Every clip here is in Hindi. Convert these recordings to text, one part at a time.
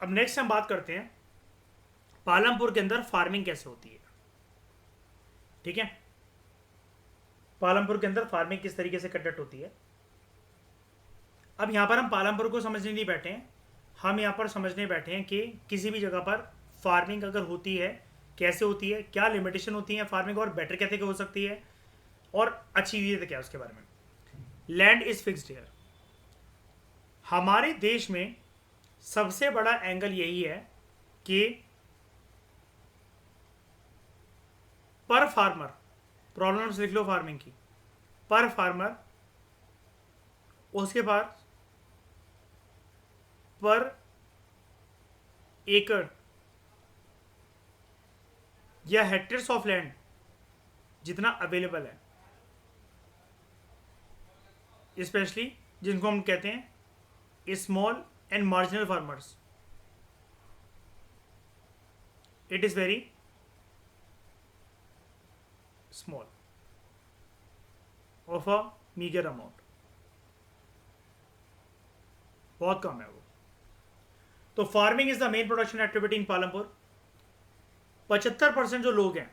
अब नेक्स्ट हम बात करते हैं पालमपुर के अंदर फार्मिंग कैसे होती है। ठीक है, पालमपुर के अंदर फार्मिंग किस तरीके से कंडक्ट होती है। अब यहाँ पर हम पालमपुर को समझने नहीं बैठे हैं, हम यहाँ पर समझने बैठे हैं कि किसी भी जगह पर फार्मिंग अगर होती है कैसे होती है, क्या लिमिटेशन होती है फार्मिंग, और बेटर कैसे हो सकती है, और अच्छी चीज़ क्या है उसके बारे में। Land is fixed here. हमारे देश में सबसे बड़ा एंगल यही है कि पर फार्मर, प्रॉब्लम्स लिख लो फार्मिंग की, पर फार्मर उसके पास पर एकड़ या हेक्टेयर्स ऑफ लैंड जितना अवेलेबल है, स्पेशली जिनको हम कहते हैं small and marginal farmers, it is very small of a meagre amount, बहुत कम है वो। तो farming is the main production activity in Palampur. 75% जो लोग हैं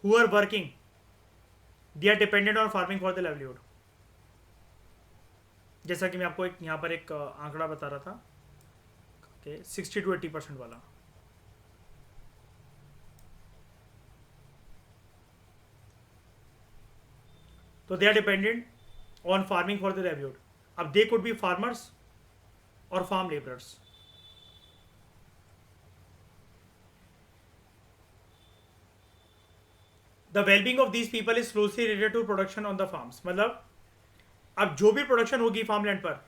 who are working, they are dependent on farming for the livelihood. जैसा कि मैं आपको एक यहाँ पर एक आंकड़ा बता रहा था कि 60 to 80% वाला। तो they are dependent on farming for the livelihood. अब दे कुड बी फार्मर्स और farm labourers. The wellbeing of these people is closely related to production on the farms. मतलब अब जो भी प्रोडक्शन होगी फार्म लैंड पर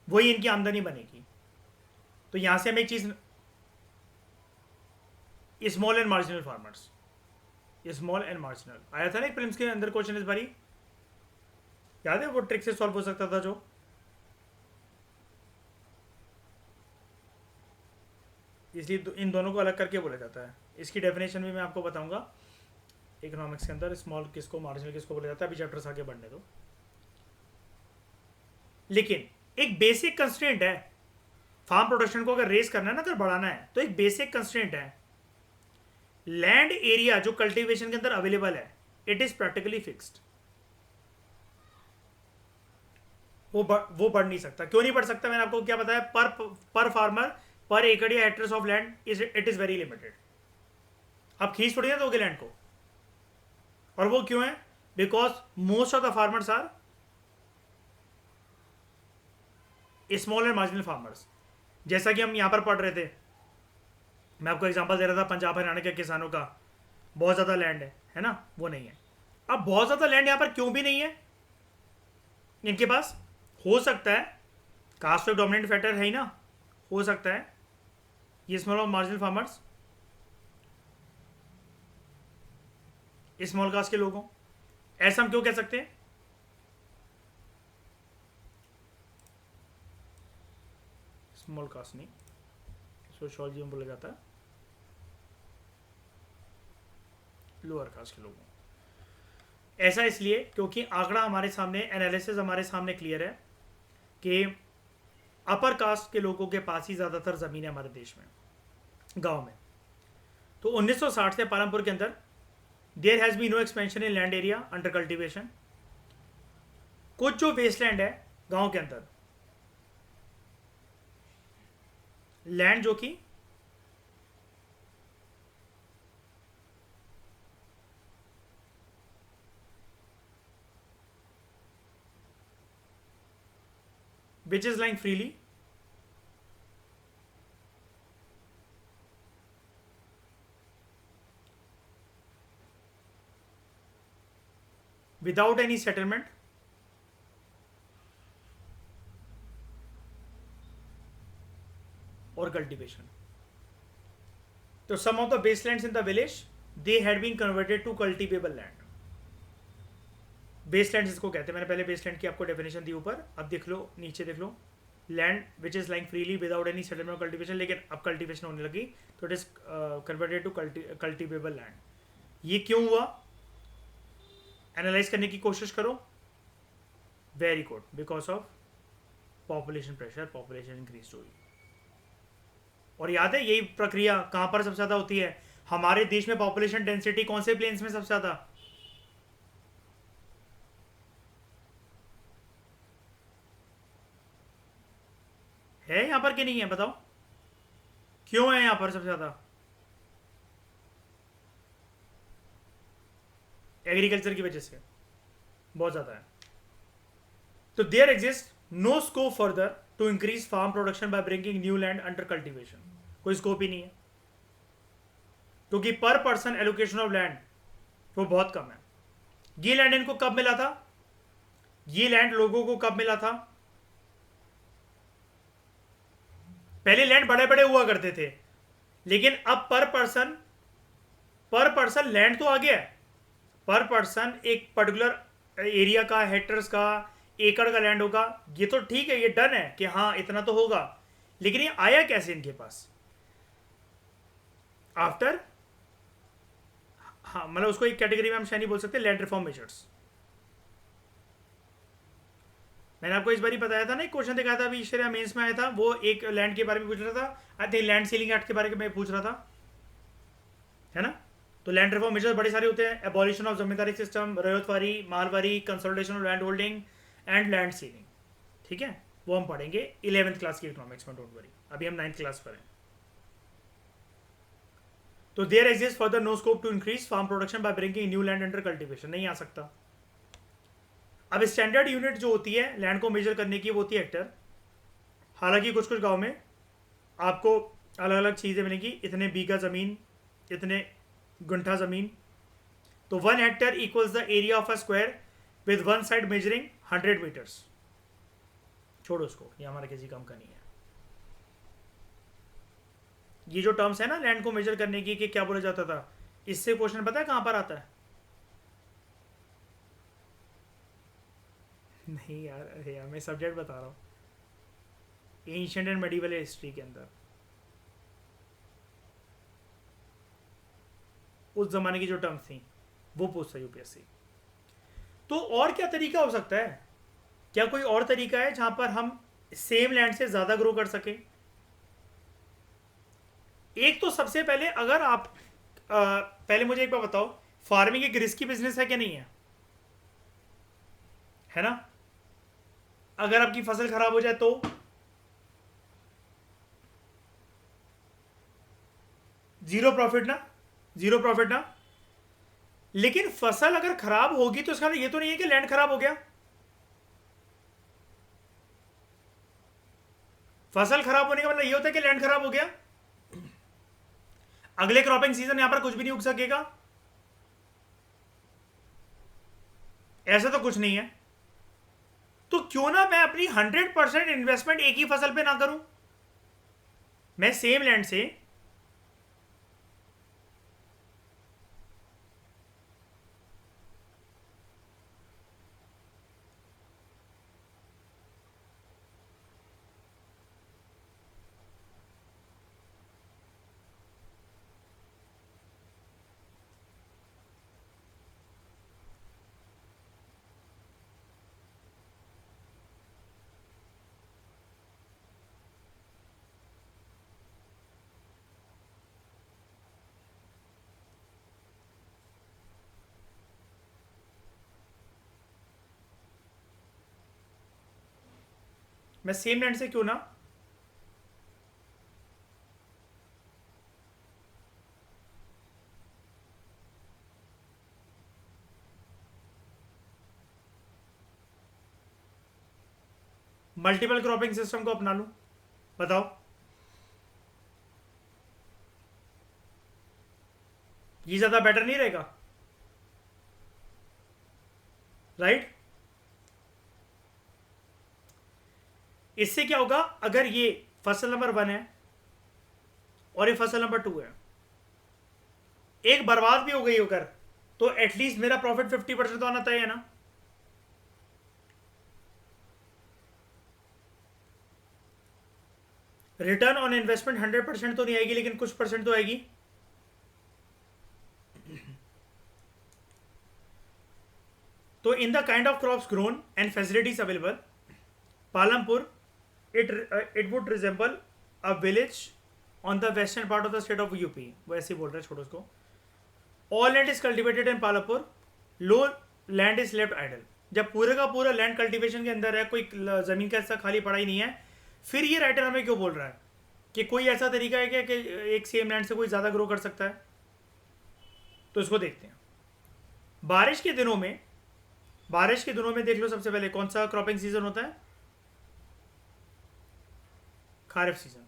वही इनकी आमदनी बनेगी। तो यहां से हम एक चीज, small and marginal farmers, small and marginal आया था ना एक प्रिम्स के अंदर क्वेश्चन इस बारी, याद है वो ट्रिक से सॉल्व हो सकता था जो। इसलिए इन दोनों को अलग करके बोला जाता है। इसकी डेफिनेशन भी मैं आपको बताऊंगा इकोनॉमिक्स के अंदर, स्मॉल किसको मार्जिनल किसको बोला जाता है, अभी चैप्टर्स आगे बढ़ने दो। लेकिन एक बेसिक कंस्ट्रेंट है फार्म प्रोडक्शन को अगर रेस करना है ना, अगर बढ़ाना है, तो एक बेसिक कंस्ट्रेंट है लैंड एरिया जो कल्टीवेशन के अंदर अवेलेबल है, इट इज प्रैक्टिकली फिक्स्ड। वो बढ़ नहीं सकता। क्यों नहीं बढ़ सकता, मैंने आपको क्या बताया, पर फार्मर पर एकड़ या hectares of land it is very limited. आप खींच थोड़ी ना दोगे लैंड को, और वो क्यों है, because most of the farmers are small and marginal farmers. जैसा कि हम यहां पर पढ़ रहे थे, मैं आपको एग्जांपल दे रहा था पंजाब हरियाणा के किसानों का बहुत ज़्यादा लैंड है ना, वो नहीं है। अब बहुत ज़्यादा लैंड यहां पर क्यों भी नहीं है इनके पास, हो सकता है कास्ट ऑफ डोमिनेंट फैक्टर है ही ना, हो सकता है ये स्मॉल और मार्जिनल फार्मर्स स्मॉल कास्ट के लोग हों। ऐसा हम क्यों कह सकते हैं, स्मॉल कास्ट नहीं, सोशियोलॉजी में बोला जाता है लोअर कास्ट के लोगों। ऐसा इसलिए क्योंकि आंकड़ा हमारे सामने, एनालिसिस हमारे सामने क्लियर है कि अपर कास्ट के लोगों के पास ही ज़्यादातर ज़मीन है हमारे देश में, गांव में। तो 1960 से पालमपुर के अंदर there has be no expansion in land area under cultivation. कुछ जो वेस्टलैंड है गांव के अंदर, लैंड जो कि which is lying freely without any settlement or cultivation. So some of the baselands in the village they had been converted to cultivable land. बेसलैंड इसको कहते हैं, मैंने पहले बेसलैंड की आपको डेफिनेशन दी ऊपर, अब देख लो नीचे देख लो, land which is lying freely without any settlement cultivation. लेकिन अब कल्टीवेशन होने लगी तो it is converted to cultivable land. ये क्यों हुआ, एनालाइज करने की कोशिश करो। Very good, because of population pressure, population increase हुई। और याद है यही प्रक्रिया कहां पर सबसे ज्यादा होती है? हमारे देश में पॉपुलेशन डेंसिटी कौन से प्लेन्स में सबसे ज्यादा? है यहां पर कि नहीं है, बताओ क्यों है यहां पर सबसे ज्यादा? एग्रीकल्चर की वजह से बहुत ज्यादा है। तो there exist no scope further to increase farm production by bringing new land under cultivation. कोई स्कोप ही नहीं है, क्योंकि पर पर्सन एलोकेशन ऑफ लैंड वो बहुत कम है। ये लैंड इनको कब मिला था? ये लैंड लोगों को कब मिला था? पहले लैंड बड़े बड़े हुआ करते थे, लेकिन अब पर पर्सन लैंड तो आ गया है। पर पर्सन एक पर्टिकुलर एरिया का, हेक्टर्स का, एकड़ का लैंड होगा, ये तो ठीक है, ये डन है कि हाँ इतना तो होगा। लेकिन ये आया कैसे इनके पास? आफ्टर, हाँ मतलब उसको एक कैटेगरी में हम शायद नहीं बोल सकते, लैंड रिफॉर्म मेजर्स। मैंने आपको इस बार ही बताया था ना, एक क्वेश्चन दिखाया था अभी श्रेया मेंस में आया था, वो एक लैंड के बारे में पूछ रहा था। I think land ceiling act के बारे में पूछ रहा था, है ना? तो लैंड रिफॉर्म मेजर्स बड़े सारे होते हैं। Abolition of zamindari system, ryotwari, mahalwari, consolidation of land holding and land ceiling. ठीक है, वो हम पढ़ेंगे 11th क्लास की इकोनॉमिक्स में, डोंट वरी, अभी हम 9th क्लास पर हैं। तो there exist further no scope to increase farm production by bringing new land under cultivation. नहीं आ सकता। अब स्टैंडर्ड यूनिट जो होती है लैंड को मेजर करने की, वो होती है हेक्टर। हालांकि कुछ कुछ गांव में आपको अलग अलग चीज़ें मिलेंगी, इतने बीघा ज़मीन, इतने गुंठा ज़मीन। तो 1 hectare equals the area of a square with one side measuring 100 metres. छोड़ो उसको, ये हमारा किसी काम का नहीं है। ये जो टर्म्स है ना लैंड को मेजर करने की कि क्या बोला जाता था, इससे क्वेश्चन पता है कहां पर आता है? नहीं यार, अरे यार मैं सब्जेक्ट बता रहा हूँ, एंशिएंट एंड मेडिवल हिस्ट्री के अंदर उस जमाने की जो टर्म्स थी वो पूछता यूपीएससी। तो और क्या तरीका हो सकता है? क्या कोई और तरीका है जहां पर हम सेम लैंड से ज्यादा ग्रो कर सके? एक तो सबसे पहले अगर आप पहले मुझे एक बार बताओ, फार्मिंग एक रिस्की बिजनेस है क्या नहीं है? है ना? अगर आपकी फसल खराब हो जाए तो जीरो प्रॉफिट ना, जीरो प्रॉफिट ना। लेकिन फसल अगर खराब होगी तो इसका ये तो नहीं है कि लैंड खराब हो गया। फसल खराब होने का मतलब ये होता है कि लैंड खराब हो गया। अगले क्रॉपिंग सीजन यहां पर कुछ भी नहीं उग सकेगा, ऐसा तो कुछ नहीं है। तो क्यों ना मैं अपनी 100% इन्वेस्टमेंट एक ही फसल पे ना करूं? मैं सेम लैंड से सेम लैंड से क्यों ना मल्टीपल क्रॉपिंग सिस्टम को अपना लूं? बताओ, ये ज्यादा बेटर नहीं रहेगा? राइट? इससे क्या होगा, अगर ये फसल नंबर 1 है और ये फसल नंबर 2 है, एक बर्बाद भी हो गई होकर, तो एटलीस्ट मेरा प्रॉफिट 50% तो आना तय है ना। रिटर्न ऑन इन्वेस्टमेंट 100% तो नहीं आएगी, लेकिन कुछ परसेंट तो आएगी। तो in the kind of crops grown and facilities available, Palampur, it would resemble a village on the western part of the state of UP, वो ऐसे ही बोल रहे हैं, छोड़ो उसको। All land is cultivated in Palampur, no land is left idle. जब पूरे का पूरा लैंड कल्टीवेशन के अंदर है, कोई जमीन का हिस्सा खाली पड़ा ही नहीं है, फिर ये राइटर हमें क्यों बोल रहा है कि कोई ऐसा तरीका है क्या कि एक सेम लैंड से कोई ज़्यादा ग्रो कर सकता है? तो इसको देखते हैं। बारिश के दिनों में देख लो, सबसे पहले कौन सा क्रॉपिंग सीजन होता है? खारिफ सीजन।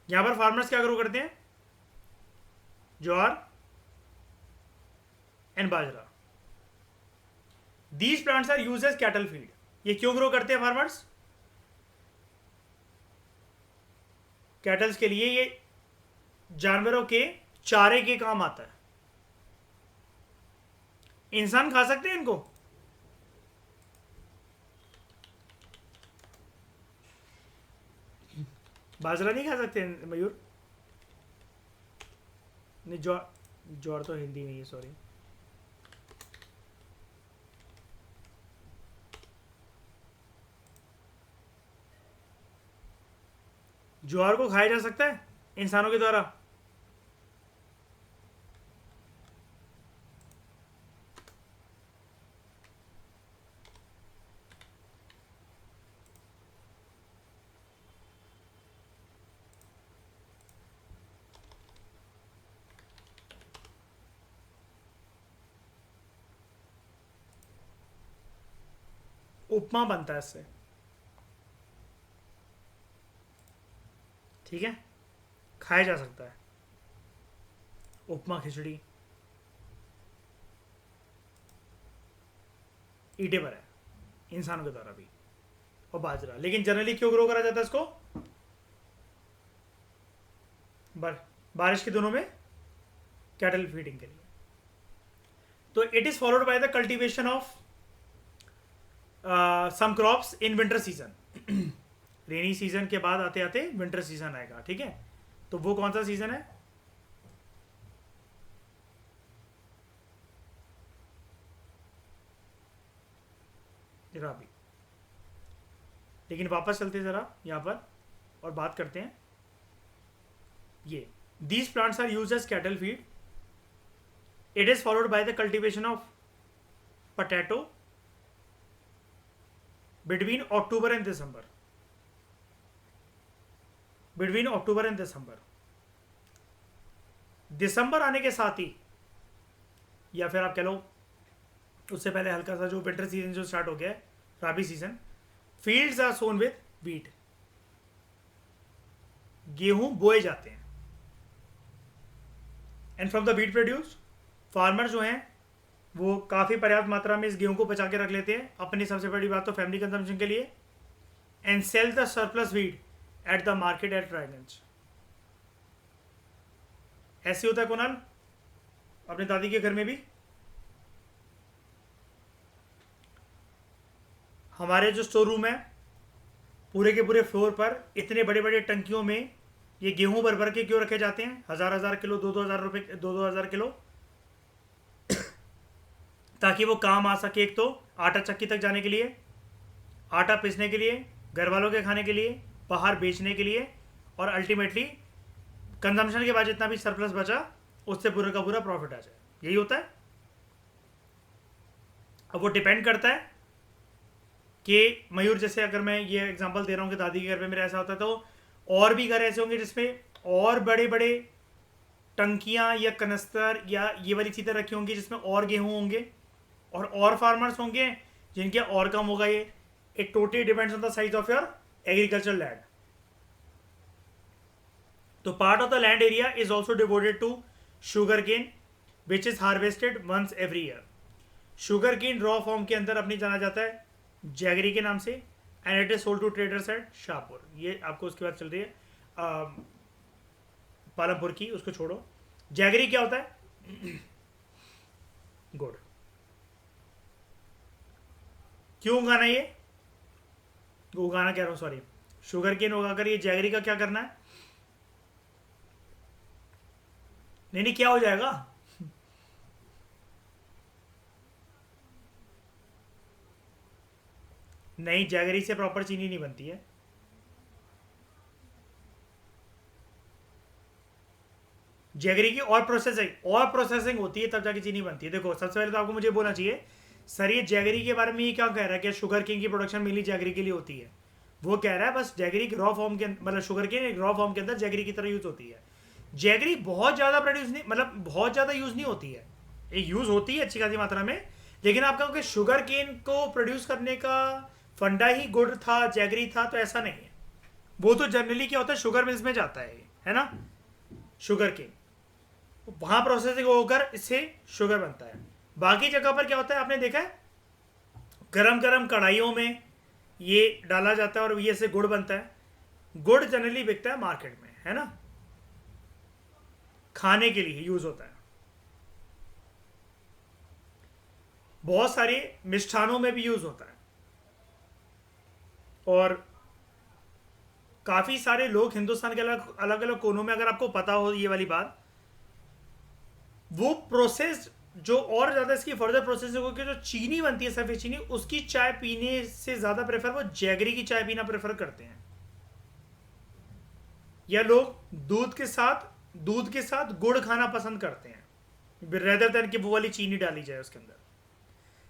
यहां पर फार्मर्स क्या ग्रो करते हैं? Jowar and bajra. These plants are use as cattle feed. ये क्यों ग्रो करते हैं फार्मर्स? कैटल्स के लिए, ये जानवरों के चारे के काम आता है। इंसान खा सकते हैं इनको? बाजरा नहीं खा सकते मयूर? नहीं, ज्वार तो हिंदी में ही, सॉरी। ज्वार को खाया जा सकता है इंसानों के द्वारा? उपमा बनता है इससे, ठीक है, खाया जा सकता है। उपमा, खिचड़ी ईटेबल है इंसानों के द्वारा भी। और बाजरा, लेकिन जनरली क्यों ग्रो करा जाता है इसको? बारिश के दिनों में कैटल फीडिंग के लिए। तो it is followed by the cultivation of some crops in winter season. Rainy season के बाद आते आते विंटर सीजन आएगा, ठीक है। तो वो कौन सा सीजन है? राबी। लेकिन वापस चलते जरा यहां पर और बात करते हैं। ये these plants are use as cattle feed. It is followed by the cultivation of potato between October and December. दिसंबर आने के साथ ही, या फिर आप कह लो उससे पहले हल्का सा, जो विंटर सीजन जो स्टार्ट हो गया है, rabi season, fields are sown with wheat. गेहूं बोए जाते हैं। And from the wheat produce, farmer जो हैं वो काफ़ी पर्याप्त मात्रा में इस गेहूं को बचा के रख लेते हैं अपनी, सबसे बड़ी बात तो फैमिली कंजम्पशन के लिए। And sell the surplus wheat at the market at Raiganj. ऐसे होता है कुणाल अपने दादी के घर में भी। हमारे जो स्टोर रूम है, पूरे के पूरे फ्लोर पर इतने बड़े बड़े टंकियों में ये गेहूं भर भर के क्यों रखे जाते हैं? हजार हजार किलो, 2,000 किलो, ताकि वो काम आ सके। एक तो आटा चक्की तक जाने के लिए, आटा पीसने के लिए, घर वालों के खाने के लिए, बाहर बेचने के लिए, और अल्टीमेटली कंजम्पशन के बाद जितना भी सरप्लस बचा उससे पूरा का पूरा प्रॉफिट आ जाए। यही होता है। अब वो डिपेंड करता है कि मयूर, जैसे अगर मैं ये एग्जांपल दे रहा हूँ कि दादी के घर पे मेरा ऐसा होता है, तो और भी घर ऐसे होंगे जिसमें और बड़े बड़े टंकियाँ या कनस्तर या ये वाली चीज़ें रखी होंगी जिसमें और गेहूँ होंगे, और फार्मर्स होंगे जिनके और कम होगा। ये it totally depends on the size of your agriculture land. तो part of the land area is also devoted to sugar cane which is harvested once every year. Sugar cane raw form के अंदर अपनी जाना जाता है जैगरी के नाम से, and it is sold to traders at Shahpur. ये आपको उसके बाद चल रही है पालमपुर की, उसको छोड़ो। जैगरी क्या होता है? गुड़। क्यों उगाना? ये उगाना कह रहा हूँ, सॉरी, शुगर केन उगाकर ये जैगरी का क्या करना है? नहीं, क्या हो जाएगा? नहीं, जैगरी से प्रॉपर चीनी नहीं बनती है। जैगरी की और प्रोसेसिंग होती है तब जाके चीनी बनती है। देखो सबसे पहले तो आपको मुझे बोलना चाहिए सर ये जैगरी के बारे में ये क्या कह रहा है कि शुगर केन की प्रोडक्शन मेनली जैगरी के लिए होती है। वो कह रहा है बस जैगरी रॉ फॉर्म के मतलब शुगर केन एक रॉ फॉर्म के अंदर जैगरी की तरह यूज होती है। जैगरी बहुत ज़्यादा प्रोड्यूस नहीं मतलब बहुत ज़्यादा यूज़ नहीं होती है, एक यूज़ होती है अच्छी खासी मात्रा में। लेकिन आप कहोगे शुगर केन को प्रोड्यूस करने का फंडा ही गुड़ था जैगरी था, तो ऐसा नहीं है। वो तो जनरली क्या होता है शुगर मिल्स में जाता है ना, शुगर केन वहां प्रोसेसिंग होकर इससे शुगर बनता है। बाकी जगह पर क्या होता है आपने देखा है गरम गरम कढ़ाइयों में ये डाला जाता है और ये से गुड़ बनता है। गुड़ जनरली बिकता है मार्केट में, है ना, खाने के लिए यूज होता है। बहुत सारे मिष्ठानों में भी यूज होता है। और काफी सारे लोग हिंदुस्तान के अलग अलग अलग कोनों में, अगर आपको पता हो ये वाली बात, वो प्रोसेस जो और ज्यादा इसकी फर्दर प्रोसेसिंग होगी, जो चीनी बनती है सफेद चीनी, उसकी चाय पीने से ज्यादा प्रेफर वो जैगरी की चाय पीना प्रेफर करते हैं। या लोग दूध के साथ गुड़ खाना पसंद करते हैं रेदर देन कि वो वाली चीनी डाली जाए उसके अंदर।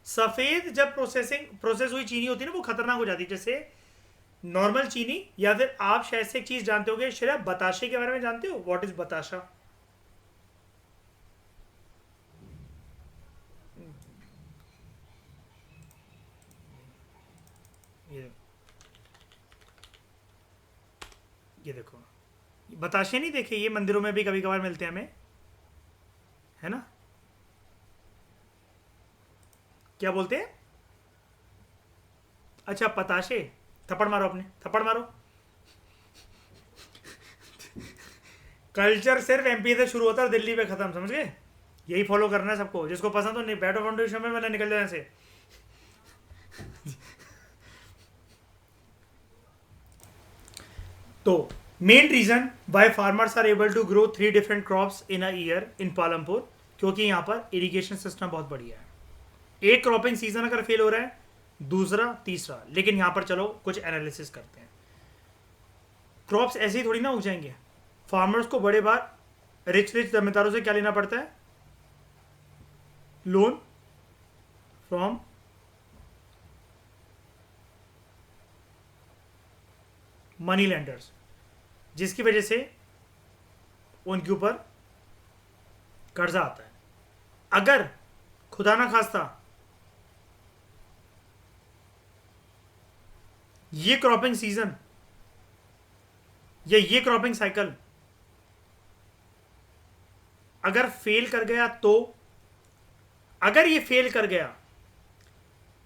सफेद जब प्रोसेस हुई चीनी होती है ना वो खतरनाक हो जाती है, जैसे नॉर्मल चीनी। या फिर आप शायद से एक चीज जानते होगे, श्रेया बताशे के बारे में जानते हो? व्हाट इज बताशा? ये ये देखो, बताशे नहीं देखे? ये मंदिरों में भी कभी कभार मिलते हैं हमें, है ना। क्या बोलते हैं? अच्छा पताशे। थप्पड़ मारो, अपने थप्पड़ मारो। कल्चर सिर्फ एमपी से शुरू होता है, दिल्ली पे खत्म, समझ गए? यही फॉलो करना है सबको, जिसको पसंद हो नहीं बैठो फाउंडेशन में, मैंने निकल जाने से। तो main reason why farmers are able to grow 3 different crops in a year in Palampur, क्योंकि यहाँ पर इरिगेशन सिस्टम बहुत बढ़िया है। एक क्रॉपिंग सीजन अगर फेल हो रहा है, दूसरा तीसरा। लेकिन यहाँ पर चलो कुछ एनालिसिस करते हैं। क्रॉप्स ऐसे ही थोड़ी ना उग जाएंगे। फार्मर्स को बड़े बार रिच रिच जमींदारों से क्या लेना पड़ता है? लोन फ्रॉम मनी लेंडर्स, जिसकी वजह से उनके ऊपर कर्जा आता है। अगर खुदा ना खास्ता ये क्रॉपिंग सीजन या ये क्रॉपिंग साइकिल अगर फेल कर गया, तो अगर ये फेल कर गया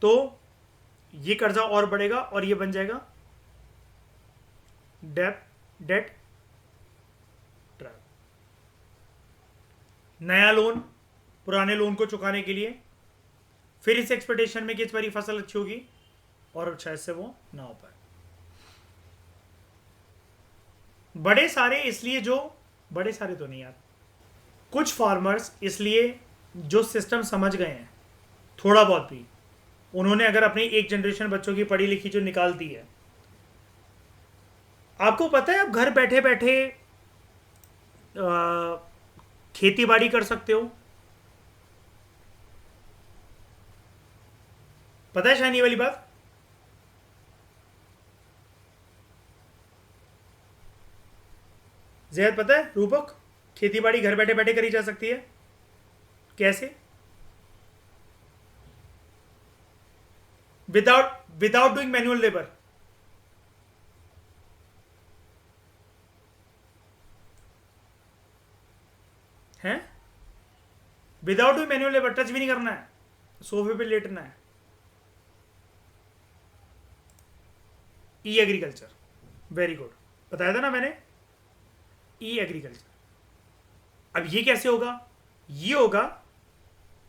तो ये कर्जा और बढ़ेगा और ये बन जाएगा डेट ट्रैप। नया लोन पुराने लोन को चुकाने के लिए, फिर इस एक्सपेक्टेशन में कि इस बारी फसल अच्छी होगी और शायद से वो ना हो पाए। बड़े सारे इसलिए जो बड़े सारे तो नहीं यार, कुछ फार्मर्स इसलिए जो सिस्टम समझ गए हैं थोड़ा बहुत भी, उन्होंने अगर अपनी एक जनरेशन बच्चों की पढ़ी लिखी जो निकाल दी है। आपको पता है आप घर बैठे बैठे खेती बाड़ी कर सकते हो। पता है शायनी वाली बात? जैद पता है? रूपक, खेती बाड़ी घर बैठे बैठे करी जा सकती है। कैसे? Without doing manual labour. हैं? Without doing manual labour, touch भी नहीं करना है, सोफे पे लेटना है। ई एग्रीकल्चर, वेरी गुड, बताया था ना मैंने, ई एग्रीकल्चर। अब ये कैसे होगा? ये होगा,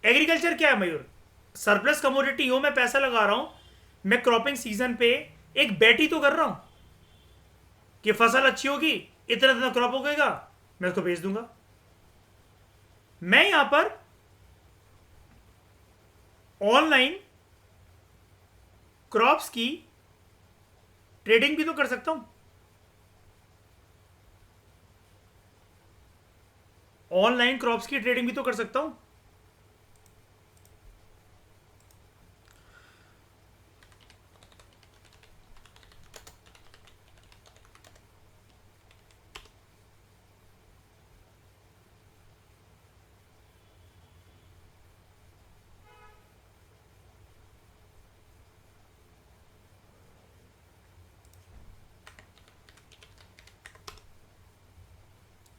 एग्रीकल्चर क्या है मयूर? सरप्लस कमोडिटी हो, मैं पैसा लगा रहा हूं, मैं क्रॉपिंग सीजन पे एक बेट ही तो कर रहा हूं कि फसल अच्छी होगी, इतना इतना क्रॉप उगेगा, मैं उसको बेच दूंगा। मैं यहां पर ऑनलाइन क्रॉप्स की ट्रेडिंग भी तो कर सकता हूं। ऑनलाइन क्रॉप्स की ट्रेडिंग भी तो कर सकता हूं।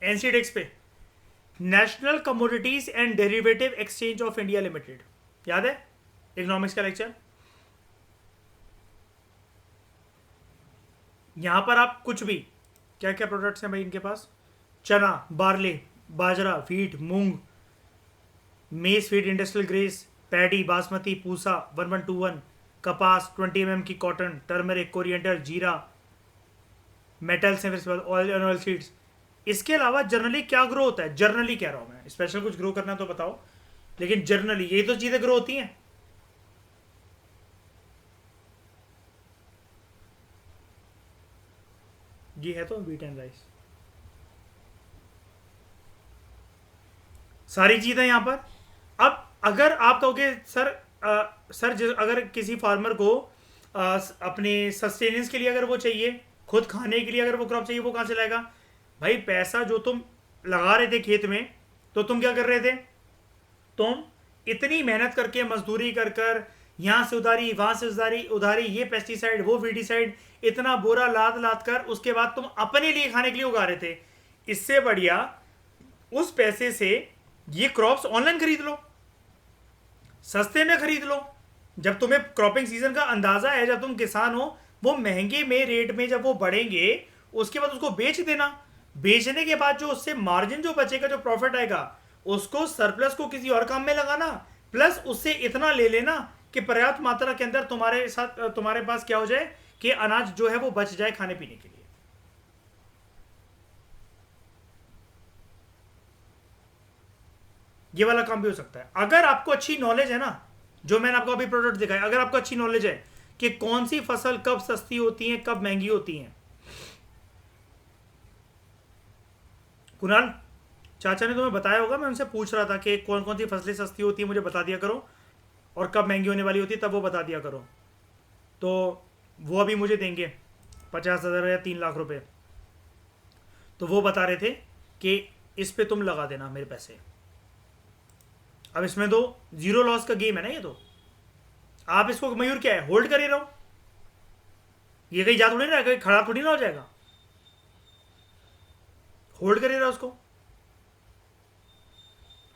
एनसीडेक्स पे, national commodities and derivative exchange of India limited, याद है इकोनॉमिक्स का लेक्चर। यहां पर आप कुछ भी, क्या क्या प्रोडक्ट्स हैं भाई इनके पास, चना, बार्ले, बाजरा, व्हीट, मूंग, मेज feed, industrial grace, paddy, basmati, Pusa 1121, कपास 20 की, कॉटन, टर्मरिक, कोरिएंडर, जीरा, मेटल्स हैं, फिर ऑयल एंड ऑयल सीड्स। इसके अलावा जनरली क्या ग्रो होता है, जनरली कह रहा हूं मैं, स्पेशल कुछ ग्रो करना तो बताओ, लेकिन जनरली यही तो चीजें ग्रो होती हैं। ये है तो व्हीट एंड राइस, सारी चीजें यहां पर। अब अगर आप कहोगे सर, सर अगर किसी फार्मर को अपने सस्टेनेंस के लिए अगर वो चाहिए, खुद खाने के लिए अगर वो क्रॉप चाहिए, वो कहाँ से लाएगा भाई? पैसा जो तुम लगा रहे थे खेत में, तो तुम क्या कर रहे थे? तुम इतनी मेहनत करके, मजदूरी कर कर, यहां से उधारी, वहां से उधारी उधारी, ये पेस्टिसाइड, वो वीडिसाइड, इतना बोरा लाद लाद कर उसके बाद तुम अपने लिए खाने के लिए उगा रहे थे। इससे बढ़िया उस पैसे से ये क्रॉप्स ऑनलाइन खरीद लो, सस्ते में खरीद लो। जब तुम्हें क्रॉपिंग सीजन का अंदाजा है, जब तुम किसान हो, वो महंगे में रेट में जब वो बढ़ेंगे, उसके बाद उसको बेच देना। बेचने के बाद जो उससे मार्जिन जो बचेगा, जो प्रॉफिट आएगा, उसको सरप्लस को किसी और काम में लगाना, प्लस उससे इतना ले लेना कि पर्याप्त मात्रा के अंदर तुम्हारे साथ, तुम्हारे पास क्या हो जाए कि अनाज जो है वो बच जाए खाने पीने के लिए। ये वाला काम भी हो सकता है अगर आपको अच्छी नॉलेज है ना। जो मैंने आपको अभी प्रोडक्ट दिखाया, अगर आपको अच्छी नॉलेज है कि कौन सी फसल कब सस्ती होती है, कब महंगी होती है। कुणाल चाचा ने तुम्हें बताया होगा, मैं उनसे पूछ रहा था कि कौन कौन सी फसलें सस्ती होती है, मुझे बता दिया करो, और कब महंगी होने वाली होती है तब वो बता दिया करो। तो वो अभी मुझे देंगे 50,000 या 3 लाख रुपए। तो वो बता रहे थे कि इस पे तुम लगा देना मेरे पैसे। अब इसमें तो जीरो लॉस का गेम है ना ये तो। आप इसको मयूर क्या है, होल्ड कर ही रहो, ये कहीं जा थोड़ी ना, कहीं खराब थोड़ी ना हो जाएगा। होल्ड कर ही रहो उसको।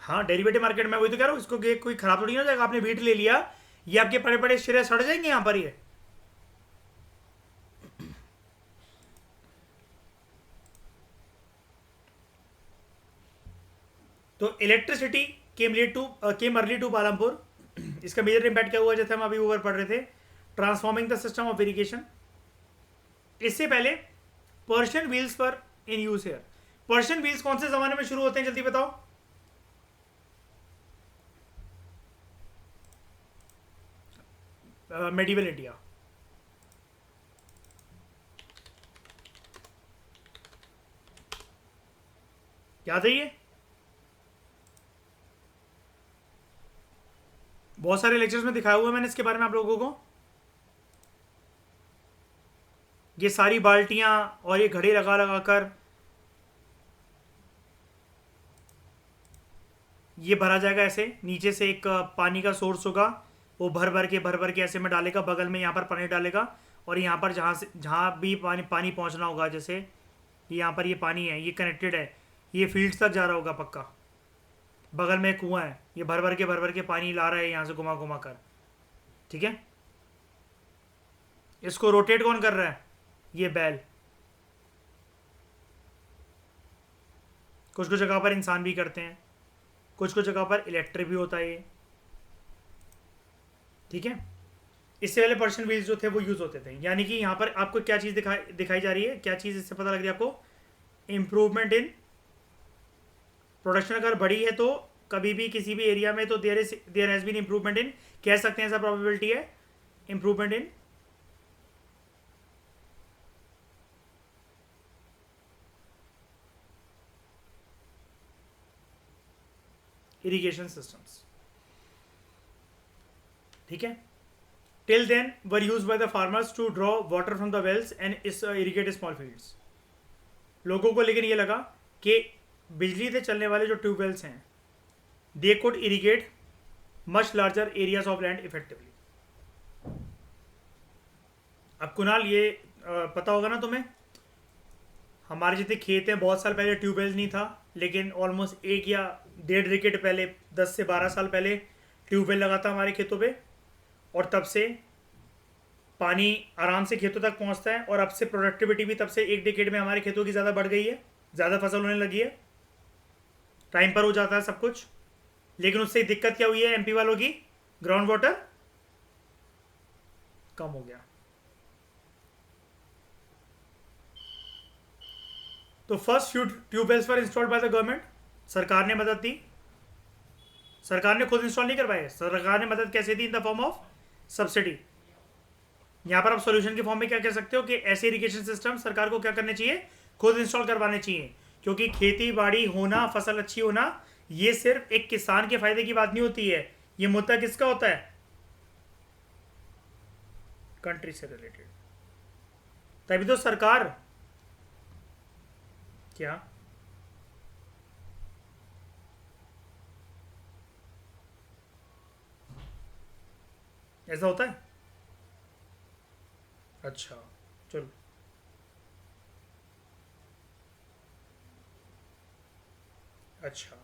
हाँ, डेरिवेटिव मार्केट में वही तो कह रहा हूँ, इसको कोई खराब थोड़ी ना हो जाएगा। आपने वीट ले लिया, ये आपके पड़े पड़े शेयर सड़ जाएंगे यहां पर। ये तो electricity came early to Palampur. इसका मेजर इम्पैक्ट क्या हुआ, जैसे हम अभी ऊपर पढ़ रहे थे, transforming the system of irrigation. इससे पहले पर्शियन व्हील्स पर in use hair. Persian wheels कौन से जमाने में शुरू होते हैं, जल्दी बताओ? Medieval India. याद है ये? बहुत सारे लेक्चर्स में दिखाया हुआ है मैंने इसके बारे में आप लोगों को। ये सारी बाल्टियां और ये घड़े लगा लगा कर ये भरा जाएगा। ऐसे नीचे से एक पानी का सोर्स होगा, वो भर भर के ऐसे में डालेगा, बगल में यहाँ पर पानी डालेगा, और यहाँ पर जहाँ भी पानी पानी पहुँचना होगा, जैसे यहाँ पर ये पानी है, ये कनेक्टेड है, ये फील्ड्स तक जा रहा होगा पक्का। बगल में एक कुआं है, ये भर भर के पानी ला रहा है यहाँ से घुमा घुमा कर। ठीक है, इसको रोटेट कौन कर रहा है? ये बैल। कुछ कुछ जगह पर इंसान भी करते हैं, कुछ कुछ जगह पर इलेक्ट्रिक भी होता है ये। ठीक है, इससे पहले पर्शियन व्हील्स जो थे वो यूज होते थे। यानी कि यहाँ पर आपको क्या चीज़ दिखाई जा रही है, क्या चीज़ इससे पता लग रही है आपको? इम्प्रूवमेंट इन प्रोडक्शन अगर बढ़ी है तो कभी भी किसी भी एरिया में, तो there has been improvement in, कह सकते हैं ऐसा प्रोबेबिलिटी है, इम्प्रूवमेंट इन irrigation systems. ठीक है. Till then were used by the farmers to draw water from the wells and irrigate small fields. लोगों को लेकिन ये लगा कि बिजली से चलने वाले जो ट्यूबवेल्स हैं they could irrigate much larger areas of land effectively. अब कुणाल ये पता होगा ना तुम्हें, हमारे जितने खेत हैं बहुत साल पहले ट्यूबवेल नहीं था, लेकिन ऑलमोस्ट 1 या 1.5 डिकेड पहले 10 से 12 साल पहले ट्यूबवेल लगा था हमारे खेतों पे, और तब से पानी आराम से खेतों तक पहुंचता है. और अब से प्रोडक्टिविटी भी तब से 1 डिकेड में हमारे खेतों की ज़्यादा बढ़ गई है, ज़्यादा फसल होने लगी है, टाइम पर हो जाता है सब कुछ. लेकिन उससे दिक्कत क्या हुई है एमपी वालों की, ग्राउंड वाटर कम हो गया. तो first few tube wells were installed by the government. सरकार ने मदद दी. सरकार ने खुद इंस्टॉल नहीं करवाए, सरकार ने मदद कैसे दी? In the form of subsidy. यहां पर आप सॉल्यूशन के फॉर्म में क्या कह सकते हो कि ऐसे इरिगेशन सिस्टम सरकार को क्या करने चाहिए? खुद इंस्टॉल करवाने चाहिए. क्योंकि खेती बाड़ी होना, फसल अच्छी होना, ये सिर्फ एक किसान के फायदे की बात नहीं होती है. ये मुद्दा किसका होता है? कंट्री से रिलेटेड. तभी तो सरकार क्या ऐसा होता है? अच्छा चलो. अच्छा,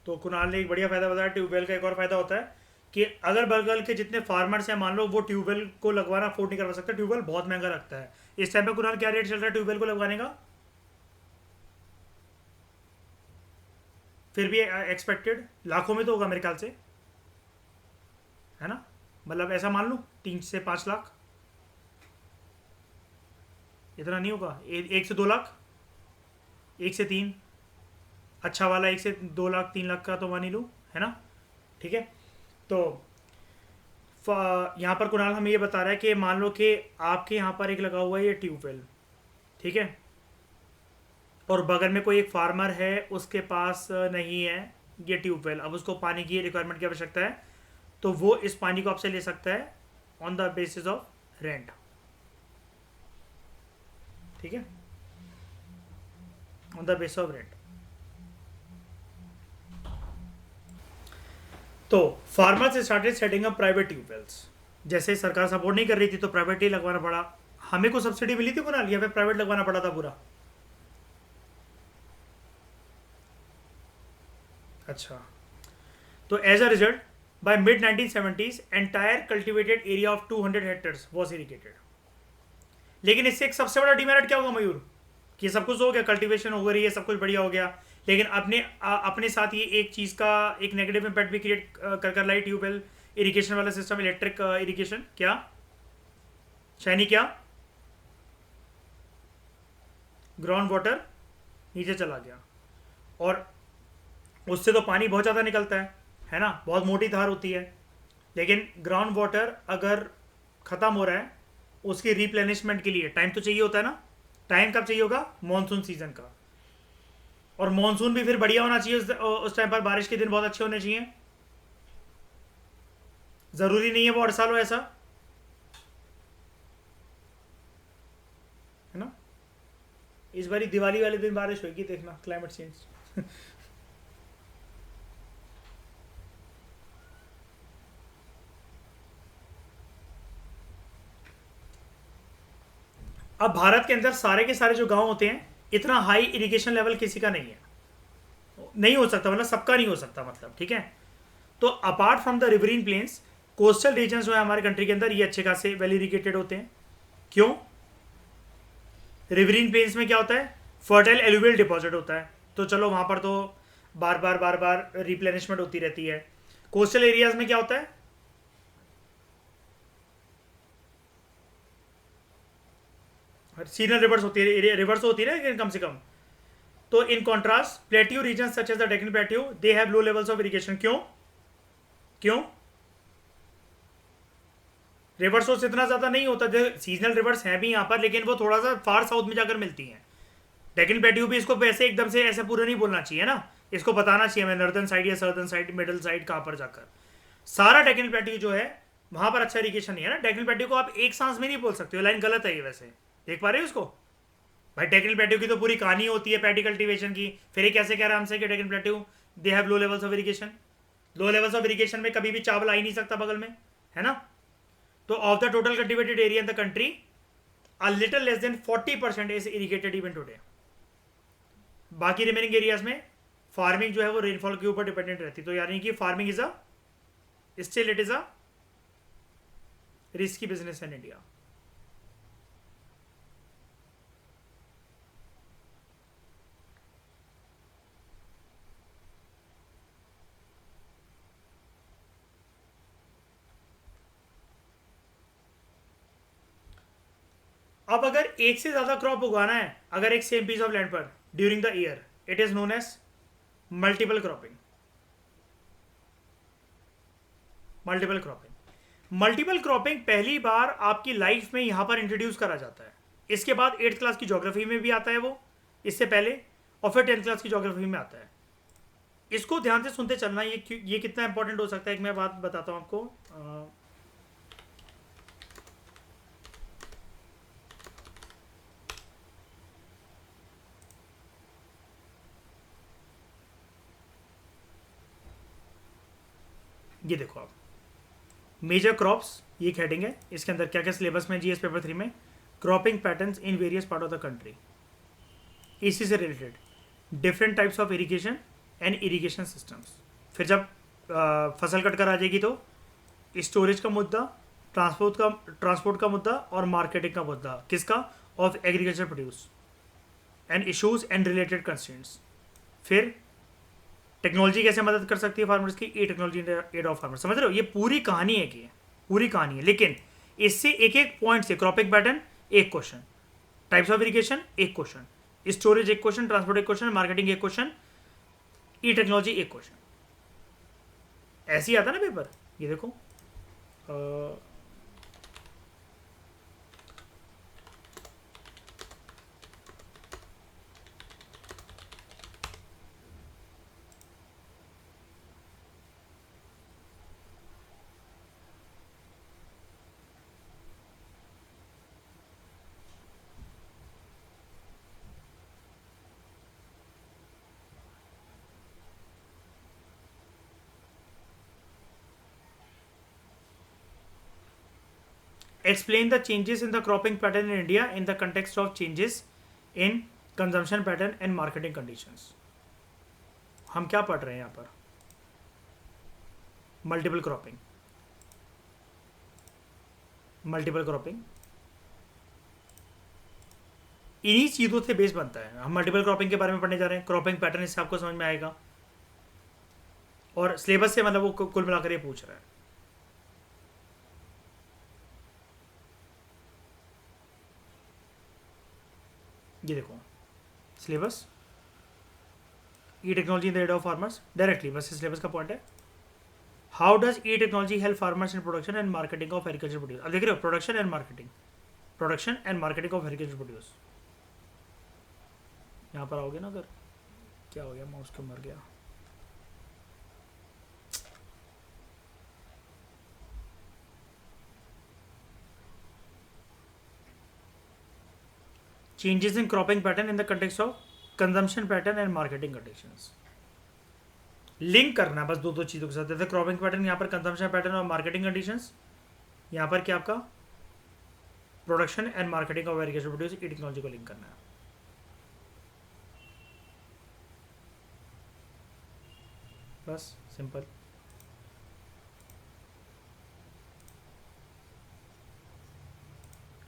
तो कुणाल ने एक बढ़िया फायदा बताया. ट्यूबवेल का एक और फायदा होता है कि अगर बगल के जितने फार्मर्स हैं, मान लो वो ट्यूबवेल को लगवाना अफोर्ड नहीं करवा सकते, ट्यूबवेल बहुत महंगा लगता है. इस टाइम पे कुणाल क्या रेट चल रहा है ट्यूबवेल को लगवाने का? फिर भी एक्सपेक्टेड लाखों में तो होगा मेरे ख्याल से, है ना? मतलब ऐसा मान लो 3 से 5 लाख, इतना नहीं होगा. 1 से 2 लाख, 1 से 3, अच्छा वाला 1 से 2 लाख 3 लाख का तो मान ही लूँ, है ना? ठीक है. तो यहाँ पर कुणाल हमें ये बता रहा है कि मान लो कि आपके यहाँ पर एक लगा हुआ है ये ट्यूबवेल, ठीक है, और बगल में कोई एक फार्मर है, उसके पास नहीं है ये ट्यूबवेल. अब उसको पानी की रिक्वायरमेंट की आवश्यकता है, तो वो इस पानी को आपसे ले सकता है on the basis of rent. ठीक है, on the basis of rent. तो farmers started setting up private tubewells. जैसे सरकार सपोर्ट नहीं कर रही थी तो प्राइवेट ही लगवाना पड़ा. हमें को सब्सिडी मिली थी कुणाल, या फिर प्राइवेट लगवाना पड़ा था पूरा? अच्छा, तो as a result by mid 1970s entire cultivated area of 200 hectares was irrigated. लेकिन इससे एक सबसे बड़ा डिमेरिट क्या होगा मयूर, कि सब कुछ हो गया, कल्टीवेशन हो रही है, सब कुछ बढ़िया हो गया, लेकिन अपने साथ ये एक चीज़ का एक नेगेटिव इम्पैक्ट भी क्रिएट कर लाई. ट्यूबवेल इरिगेशन वाला सिस्टम, इलेक्ट्रिक इरिगेशन, क्या शाइनी, क्या ग्राउंड वाटर नीचे चला गया, और उससे तो पानी बहुत ज़्यादा निकलता है ना, बहुत मोटी धार होती है. लेकिन ग्राउंड वाटर अगर ख़त्म हो रहा है, उसकी रिप्लेनिशमेंट के लिए टाइम तो चाहिए होता है ना. टाइम कब चाहिए होगा? मॉनसून सीजन का. और मॉनसून भी फिर बढ़िया होना चाहिए उस टाइम पर, बारिश के दिन बहुत अच्छे होने चाहिए. ज़रूरी नहीं है वो हर साल हो ऐसा, है ना. इस बारी दिवाली वाले दिन बारिश होगी, देखना, क्लाइमेट चेंज. अब भारत के अंदर सारे के सारे जो गांव होते हैं, इतना हाई इरिगेशन लेवल किसी का नहीं है, नहीं हो सकता, मतलब सबका नहीं हो सकता, मतलब. ठीक है, तो apart from the riverine plains, coastal regions जो है हमारे कंट्री के अंदर, ये अच्छे खासे वेल इरिगेटेड होते हैं. क्यों? रिवरीन प्लेन्स में क्या होता है? फर्टाइल एलुवियल डिपॉजिट होता है, तो चलो वहां पर तो बार बार रिप्लेनिशमेंट होती रहती है. कोस्टल एरियाज में क्या होता है? सीजनल रिवर्स होती है, रिवर्स होती है ना कम से कम. तो in contrast plateau region such as the Deccan plateau, they have low levels of irrigation. क्यों? रिवर्स इतना ज्यादा नहीं होता. सीजनल रिवर्स हैं भी यहाँ पर, लेकिन वो थोड़ा सा फार साउथ में जाकर मिलती हैं. डेक्कन प्लेट्यू भी इसको वैसे एकदम से ऐसे पूरा नहीं बोलना चाहिए ना, इसको बताना चाहिए मैं नॉर्दर्न साइड या सदर्न साइड, मिडल साइड कहाँ पर जाकर। सारा टेक्निकल प्लेट्यू जो है वहां पर अच्छा इरिगेशन नहीं है ना। टेक्निकल प्लेट्यू को आप एक सांस में नहीं बोल सकते हो, लाइन गलत है ये। वैसे देख पा रहे हो उसको भाई? टेक्निकल प्लेट्यू की तो पूरी कहानी होती है पैडी कल्टीवेशन की, फिर ये कैसे कह रहा है हमसे कि technical plateau they have low levels of irrigation? Low levels of irrigation में कभी भी चावल आ ही नहीं सकता बगल में, है ना? तो of the total cultivated area in the country a little less than 40% is irrigated even today. बाकी रिमेनिंग एरियाज में फार्मिंग जो है वो रेनफॉल के ऊपर डिपेंडेंट रहती है। तो यानी कि farming is a still it is a risky business in India. अब अगर एक से ज्यादा क्रॉप उगाना है अगर एक सेम पीस ऑफ लैंड पर during the year, it is known as multiple cropping. Multiple cropping, multiple cropping पहली बार आपकी लाइफ में यहां पर इंट्रोड्यूस करा जाता है। इसके बाद 8th क्लास की ज्योग्राफी में भी आता है वो, इससे पहले, और फिर 10th क्लास की ज्योग्राफी में आता है। इसको ध्यान से सुनते चलना, ये कितना इंपॉर्टेंट हो सकता है। एक मैं बात बताता हूं आपको। ये देखो आप, मेजर क्रॉप्स, ये एक हेडिंग है। इसके अंदर क्या क्या सिलेबस में जीएस पेपर 3 में, cropping patterns in various part of the country, इसी से related different types of irrigation and irrigation systems. फिर जब फसल कट कर आ जाएगी तो स्टोरेज का मुद्दा, ट्रांसपोर्ट का मुद्दा और मार्केटिंग का मुद्दा, किसका? Of agriculture produce and issues and related constraints. फिर टेक्नोलॉजी कैसे मदद कर सकती है फार्मर्स की, ई टेक्नोलॉजी एड ऑफ फार्मर्स। समझ रहे हो? ये पूरी कहानी है कि पूरी कहानी है, लेकिन इससे एक एक पॉइंट से क्रॉपिंग पैटर्न एक क्वेश्चन, टाइप्स ऑफ इरिगेशन एक क्वेश्चन, स्टोरेज एक क्वेश्चन, ट्रांसपोर्ट एक क्वेश्चन, मार्केटिंग एक क्वेश्चन, ई टेक्नोलॉजी एक क्वेश्चन। ऐसे ही आता ना पेपर। ये देखो explain the changes in the cropping pattern in India in the context of changes in consumption pattern and marketing conditions. हम क्या पढ़ रहे हैं यहाँ पर? मल्टीपल क्रॉपिंग, मल्टीपल क्रॉपिंग इन्हीं चीज़ों से बेस बनता है। हम मल्टीपल क्रॉपिंग के बारे में पढ़ने जा रहे हैं। क्रॉपिंग पैटर्न इससे आपको समझ में आएगा, और सिलेबस से मतलब वो कुल मिलाकर ये पूछ रहा है। ये देखो syllabus, e technology in the aid of farmers, directly बस सिलेबस का पॉइंट है। How does e technology help farmers in production and marketing of agriculture produce. अब देख रहे हो, production and marketing, production and marketing of agriculture produce. यहाँ पर आओगे ना, अगर क्या हो गया, माउस क्यों मर गया? Changes in cropping pattern in the context of consumption pattern and marketing conditions. Link करना बस दो चीज़ों के साथ। जैसे क्रॉपिंग पैटर्न, यहाँ पर कंजम्पशन पैटर्न और मार्केटिंग कंडीशंस, यहाँ पर क्या आपका production and marketing of agriculture produce, E technology को लिंक करना है। बस सिंपल।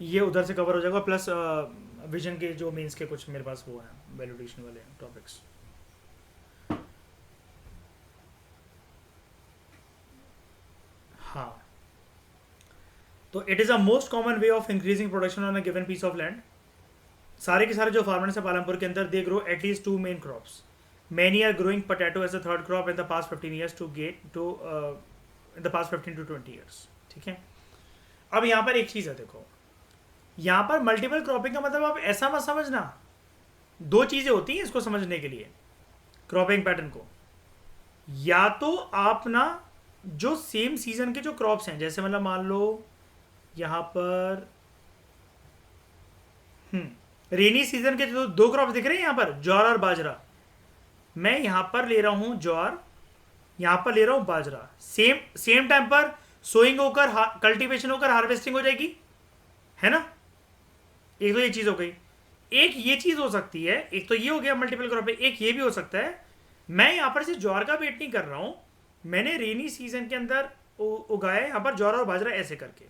ये उधर से कवर हो जाएगा, प्लस विजन के जो मेंस के कुछ मेरे पास वो हैं वैल्यूडेशन वाले टॉपिक्स। हाँ, तो it is a most common way of increasing production on a given piece of land. सारे के सारे जो फार्मर्स है पालमपुर के अंदर, they grow at least 2 main crops. Many are growing potato as a third crop in the past 15 years to get to in the past 15 to 20 years. ठीक है, अब यहाँ पर एक चीज़ है, देखो यहाँ पर मल्टीपल क्रॉपिंग का मतलब आप ऐसा मत समझना, दो चीज़ें होती हैं इसको समझने के लिए। क्रॉपिंग पैटर्न को, या तो आप ना जो सेम सीजन के जो क्रॉप्स हैं, जैसे मतलब मान लो यहाँ पर रेनी सीजन के जो दो क्रॉप्स दिख रहे हैं यहाँ पर, ज्वार और बाजरा, मैं यहाँ पर ले रहा हूँ ज्वार, यहाँ पर ले रहा हूँ बाजरा, सेम सेम टाइम पर सोइंग होकर कल्टीवेशन होकर हार्वेस्टिंग हो जाएगी, है ना। एक तो ये चीज़ हो गई, एक ये चीज़ हो सकती है, एक तो ये हो गया मल्टीपल क्रॉपिंग, एक ये भी हो सकता है मैं यहाँ पर से ज्वार का वेट नहीं कर रहा हूँ, मैंने रेनी सीजन के अंदर उगाया यहाँ पर ज्वार और बाजरा ऐसे करके,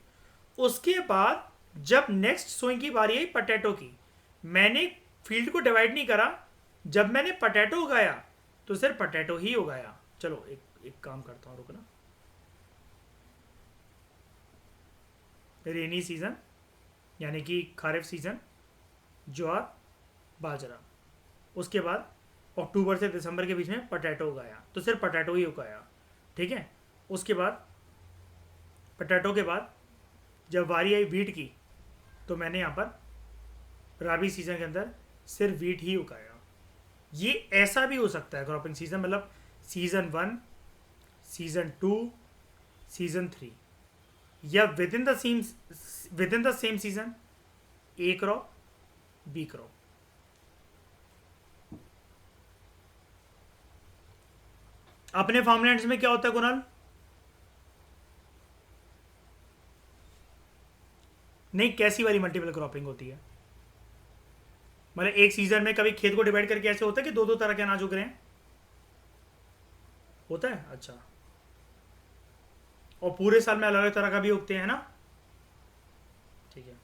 उसके बाद जब नेक्स्ट सोइंग की बारी आई पटेटो की, मैंने फील्ड को डिवाइड नहीं करा, जब मैंने पटेटो उगाया तो सिर्फ पटेटो ही उगाया। चलो एक काम करता हूँ, रुकना, रेनी सीजन यानी कि खारिफ सीजन ज्वार बाजरा, उसके बाद अक्टूबर से दिसंबर के बीच में पटेटो उगाया, तो सिर्फ पटेटो ही उगाया, ठीक है। उसके बाद पटेटो के बाद जब वारी आई वीट की, तो मैंने यहाँ पर राबी सीजन के अंदर सिर्फ वीट ही उगाया। ये ऐसा भी हो सकता है क्रॉपिंग सीजन, मतलब सीजन 1, सीजन 2, सीजन 3, या within the same season A crop B crop. अपने फार्मलैंड्स में क्या होता है कुणाल? नहीं, कैसी वाली मल्टीपल क्रॉपिंग होती है? मतलब एक सीजन में कभी खेत को डिवाइड करके ऐसे होता है कि दो दो तरह के अनाज उग रहे हैं, होता है? अच्छा, और पूरे साल में अलग अलग तरह का भी उगते हैं ना, ठीक है।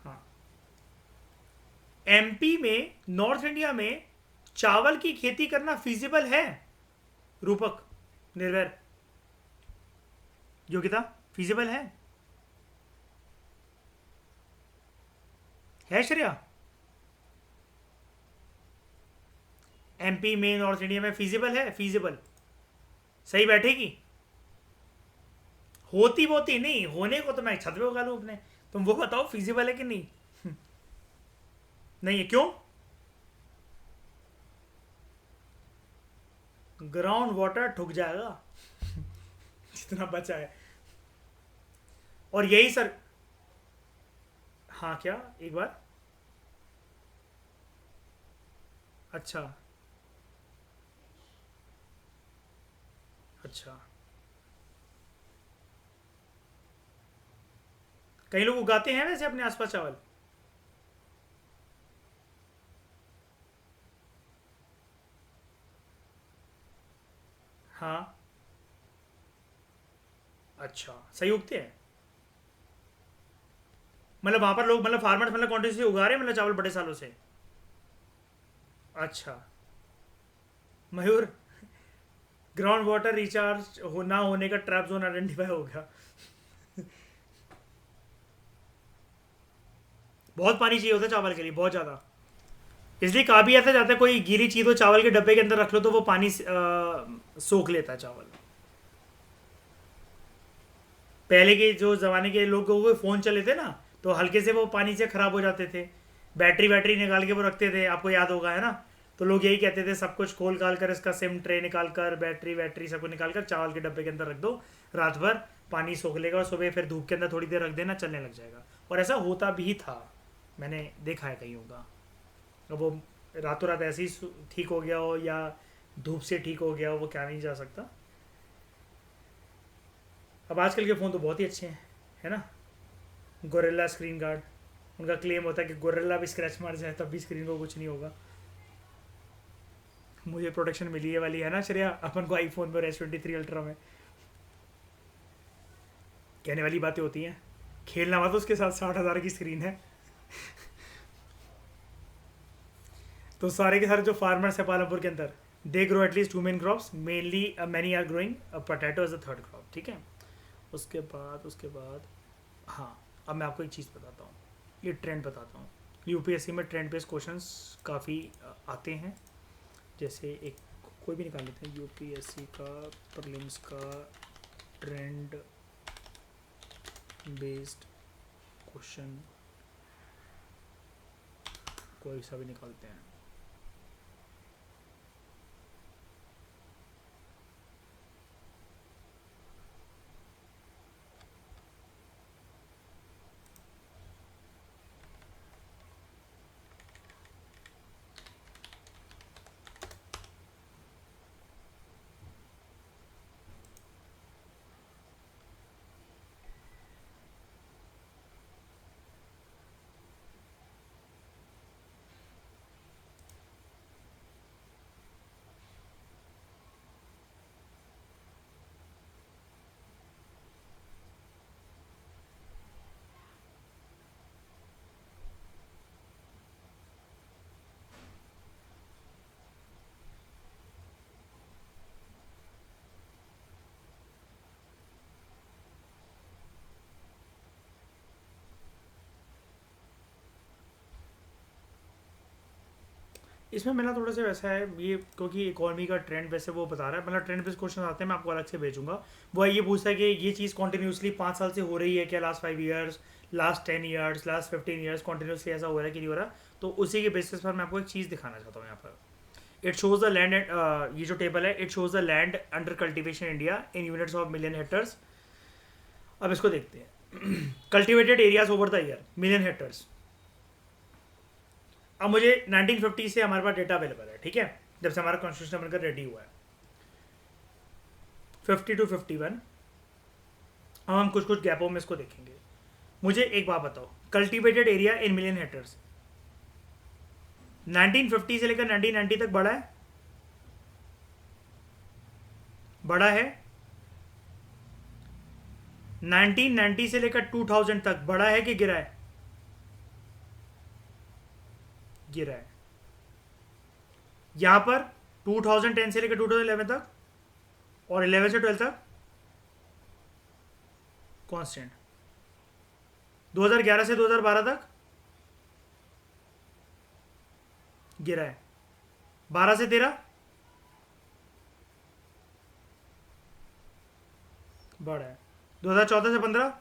हाँ, एमपी में, नॉर्थ इंडिया में चावल की खेती करना फिजिबल है? रूपक, निर्वैर, योगिता, फिजिबल है श्रेया? एमपी में, नॉर्थ इंडिया में फिजिबल है? फिजिबल सही बैठेगी? होती बोती नहीं, होने को तो मैं छत पे उगा लूं अपने, तुम वो बताओ फिजिबल है कि नहीं? नहीं है, क्यों? ग्राउंड वाटर ठुक जाएगा जितना बचा है। और यही सर, हाँ क्या, एक बार, अच्छा अच्छा, कई लोग उगाते हैं वैसे अपने आसपास चावल। हाँ, अच्छा, सही उगते हैं? मतलब वहां पर लोग, मतलब फार्मर्स, मतलब कॉन्टिन्यूसली उगा रहे हैं मतलब चावल बड़े सालों से? अच्छा, मयूर, ग्राउंड वाटर रिचार्ज ना होने का ट्रैप जोन आइडेंटिफाई हो गया। बहुत पानी चाहिए होता है चावल के लिए, बहुत ज़्यादा, इसलिए कहा भी ऐसा जाता है कोई गीली चीज़ हो चावल के डब्बे के अंदर रख लो तो वो पानी सोख लेता है चावल। पहले के जो ज़माने के लोगों को फ़ोन चले थे ना, तो हल्के से वो पानी से ख़राब हो जाते थे, बैटरी वैटरी निकाल के वो रखते थे, आपको याद होगा, है ना। तो लोग यही कहते थे सब कुछ खोल काल कर, इसका सिम ट्रे निकाल कर, बैटरी वैटरी सब कुछ निकाल कर चावल के डब्बे के अंदर रख दो, रात भर पानी सोख लेगा और सुबह फिर धूप के अंदर थोड़ी देर रख देना, चलने लग जाएगा। और ऐसा होता भी था, मैंने देखा है कहीं होगा। अब वो रातों रात ऐसे ही ठीक हो गया हो या धूप से ठीक हो गया हो, वो क्या नहीं जा सकता। अब आजकल के फ़ोन तो बहुत ही अच्छे हैं, है ना। गोरिल्ला स्क्रीन गार्ड, उनका क्लेम होता है कि गोरिल्ला भी स्क्रैच मार जाए तब भी स्क्रीन को कुछ नहीं होगा। मुझे प्रोटेक्शन मिली है वाली, है ना श्रेया, अपन को आईफोन में और S23 अल्ट्रा में। कहने वाली बातें होती हैं, खेलना हुआ तो उसके साथ 60,000 की स्क्रीन है। तो सारे के सारे जो फार्मर्स है पालमपुर के अंदर, they grow at least 2 main crops, mainly many are growing potato as a third crop, ठीक है। उसके बाद हाँ, अब मैं आपको एक चीज़ बताता हूँ, ये ट्रेंड बताता हूँ। यूपीएससी में ट्रेंड बेस्ड क्वेश्चंस काफ़ी आते हैं, जैसे एक कोई भी निकाल लेते हैं, यूपीएससी का प्रीलिम्स का ट्रेंड बेस्ड क्वेश्चन, कोई सा भी निकालते हैं। इसमें मेरा थोड़ा सा वैसा है ये, क्योंकि इकोनॉमी का ट्रेंड वैसे वो बता रहा है, मतलब ट्रेंड बेस्ड क्वेश्चन आते हैं, मैं आपको अलग से भेजूंगा। वो ये पूछता है कि ये चीज़ कॉन्टिन्यूसली 5 साल से हो रही है क्या, last 5 years, last 10 years, last 15 years, continuously ऐसा हो रहा है कि नहीं हो रहा। तो उसी के बेसिस पर मैं आपको एक चीज़ दिखाना चाहता हूँ यहाँ पर। इट शोज द लैंड, ये जो टेबल है, it shows the land under cultivation India in units of million hectares. अब इसको देखते हैं। Cultivated areas over the year, million hectares. अब मुझे 1950 से हमारे पास डेटा अवेलेबल है, ठीक है, जब से हमारा कॉन्स्टिट्यूशन बनकर रेडी हुआ है, 50 to 51। अब हम कुछ कुछ गैपों में इसको देखेंगे। मुझे एक बात बताओ, cultivated area in million hectares 1950 से लेकर 1990 तक बढ़ा है, बढ़ा है। 1990 से लेकर 2000 तक बढ़ा है कि गिरा है, गिरा है। यहां पर 2010 से लेकर 2011 तक और 11 से 12 तक कांस्टेंट। 2011 से 2012 तक गिरा है। 12 से 13 बढ़ा है। 2014 से 15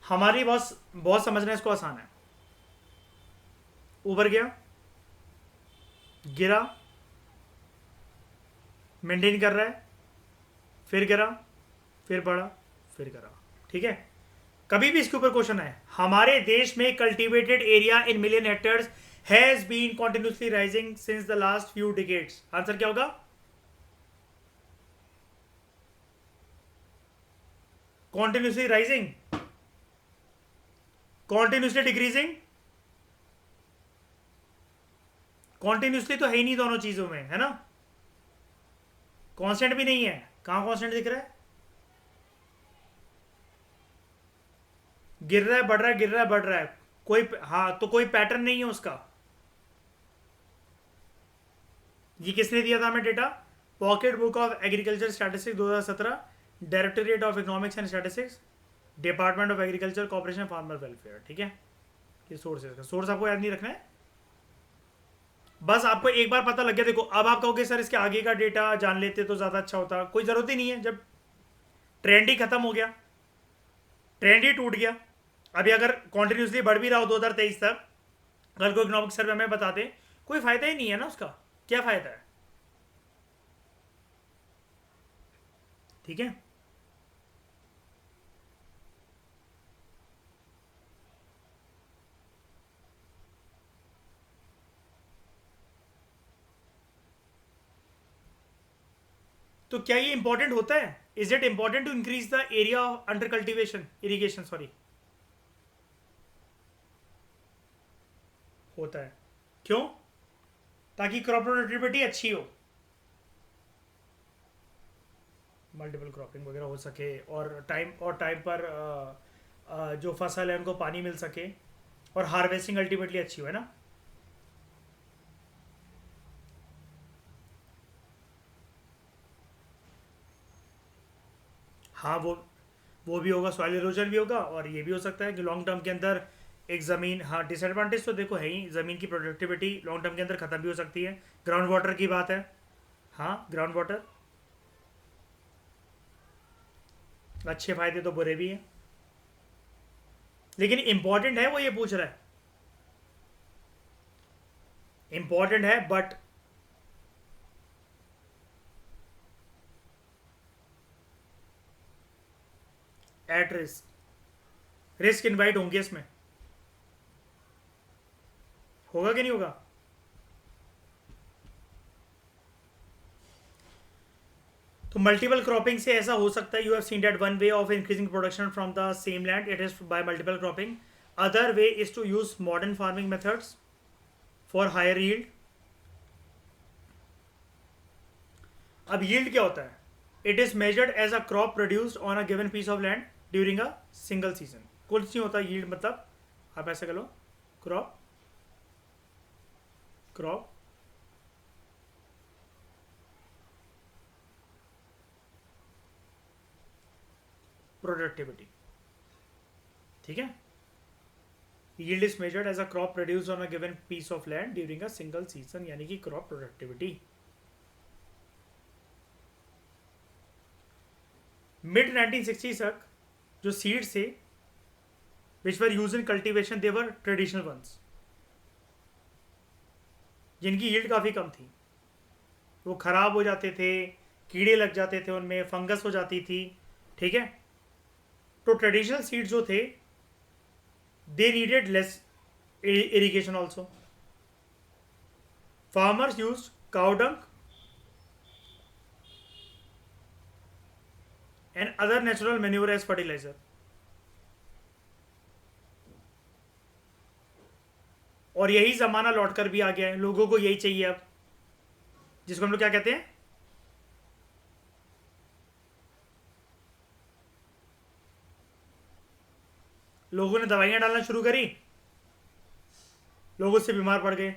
हमारी बॉस बहुत समझना इसको आसान है। ऊपर गया, गिरा, मेंटेन कर रहा है, फिर गिरा, फिर बढ़ा, फिर गिरा, ठीक है। कभी भी इसके ऊपर क्वेश्चन है, हमारे देश में cultivated area in million hectares has been continuously rising since the last few decades, answer क्या होगा? Continuously rising, continuously decreasing? Continuously तो है ही नहीं दोनों चीजों में, है ना। कांस्टेंट भी नहीं है, कहां कांस्टेंट दिख रहा है? गिर रहा है, बढ़ रहा है, गिर रहा है, बढ़ रहा है, कोई, हाँ, तो कोई पैटर्न नहीं है उसका। ये किसने दिया था हमें data? Pocket book of agriculture statistics 2017, directorate of economics and statistics, department of agriculture, corporation farmer welfare, ठीक है। ये सोर्स है, इसका सोर्स आपको याद नहीं रखना है, बस आपको एक बार पता लग गया। देखो अब आप कहोगे सर इसके आगे का डेटा जान लेते तो ज्यादा अच्छा होता, कोई जरूरत ही नहीं है। जब ट्रेंड ही खत्म हो गया, ट्रेंड ही टूट गया। अभी अगर कॉन्टिन्यूसली बढ़ भी रहा हो 2023 तक, अगर कोई इकोनॉमिक सर्वे हमें बताते, कोई फायदा ही नहीं है ना उसका, क्या फायदा है, ठीक है। तो क्या ये इंपॉर्टेंट होता है? Is it important to increase the area under cultivation, irrigation, sorry, होता है। क्यों? ताकि क्रॉप प्रोडक्टिविटी अच्छी हो, मल्टीपल क्रॉपिंग वगैरह हो सके, और टाइम पर जो फसल है उनको पानी मिल सके, और हार्वेस्टिंग अल्टीमेटली अच्छी हो, है ना। हाँ, वो भी होगा, सॉइल इरोजन भी होगा, और ये भी हो सकता है कि लॉन्ग टर्म के अंदर एक ज़मीन, हाँ, डिसएडवांटेज तो देखो है ही, ज़मीन की प्रोडक्टिविटी लॉन्ग टर्म के अंदर ख़त्म भी हो सकती है। ग्राउंड वाटर की बात है, हाँ, ग्राउंड वाटर, अच्छे फायदे तो बुरे भी हैं, लेकिन इंपॉर्टेंट है, वो ये पूछ रहा है, इंपॉर्टेंट है but at risk, risk invite होंगे इसमें, होगा कि नहीं होगा? तो मल्टीपल क्रॉपिंग से ऐसा हो सकता है, you have seen that one way of increasing production from the same land it is by multiple cropping, other way is to use modern farming methods for higher yield. अब यील्ड क्या होता है? It is measured as a crop produced on a given piece of land during a single season. कुछ नहीं होता यील्ड, मतलब आप ऐसा कर लो, क्रॉप, क्रॉप प्रोडक्टिविटी, ठीक है। Yield is measured as a crop produce on a given piece of land during a single season, यानी कि क्रॉप प्रोडक्टिविटी। मिड 1960s तक जो सीड्स थे which were use in cultivation they were traditional ones, जिनकी यील्ड काफ़ी कम थी, वो ख़राब हो जाते थे, कीड़े लग जाते थे उनमें, फंगस हो जाती थी, ठीक है। तो ट्रेडिशनल सीड्स जो थे they needed less irrigation also. Farmers used cow dung and other natural manure as fertilizer. और यही ज़माना लौट कर भी आ गया है, लोगों को यही चाहिए अब, जिसको हम लोग क्या कहते हैं, लोगों ने दवाइयाँ डालना शुरू करी, लोग उससे बीमार पड़ गए,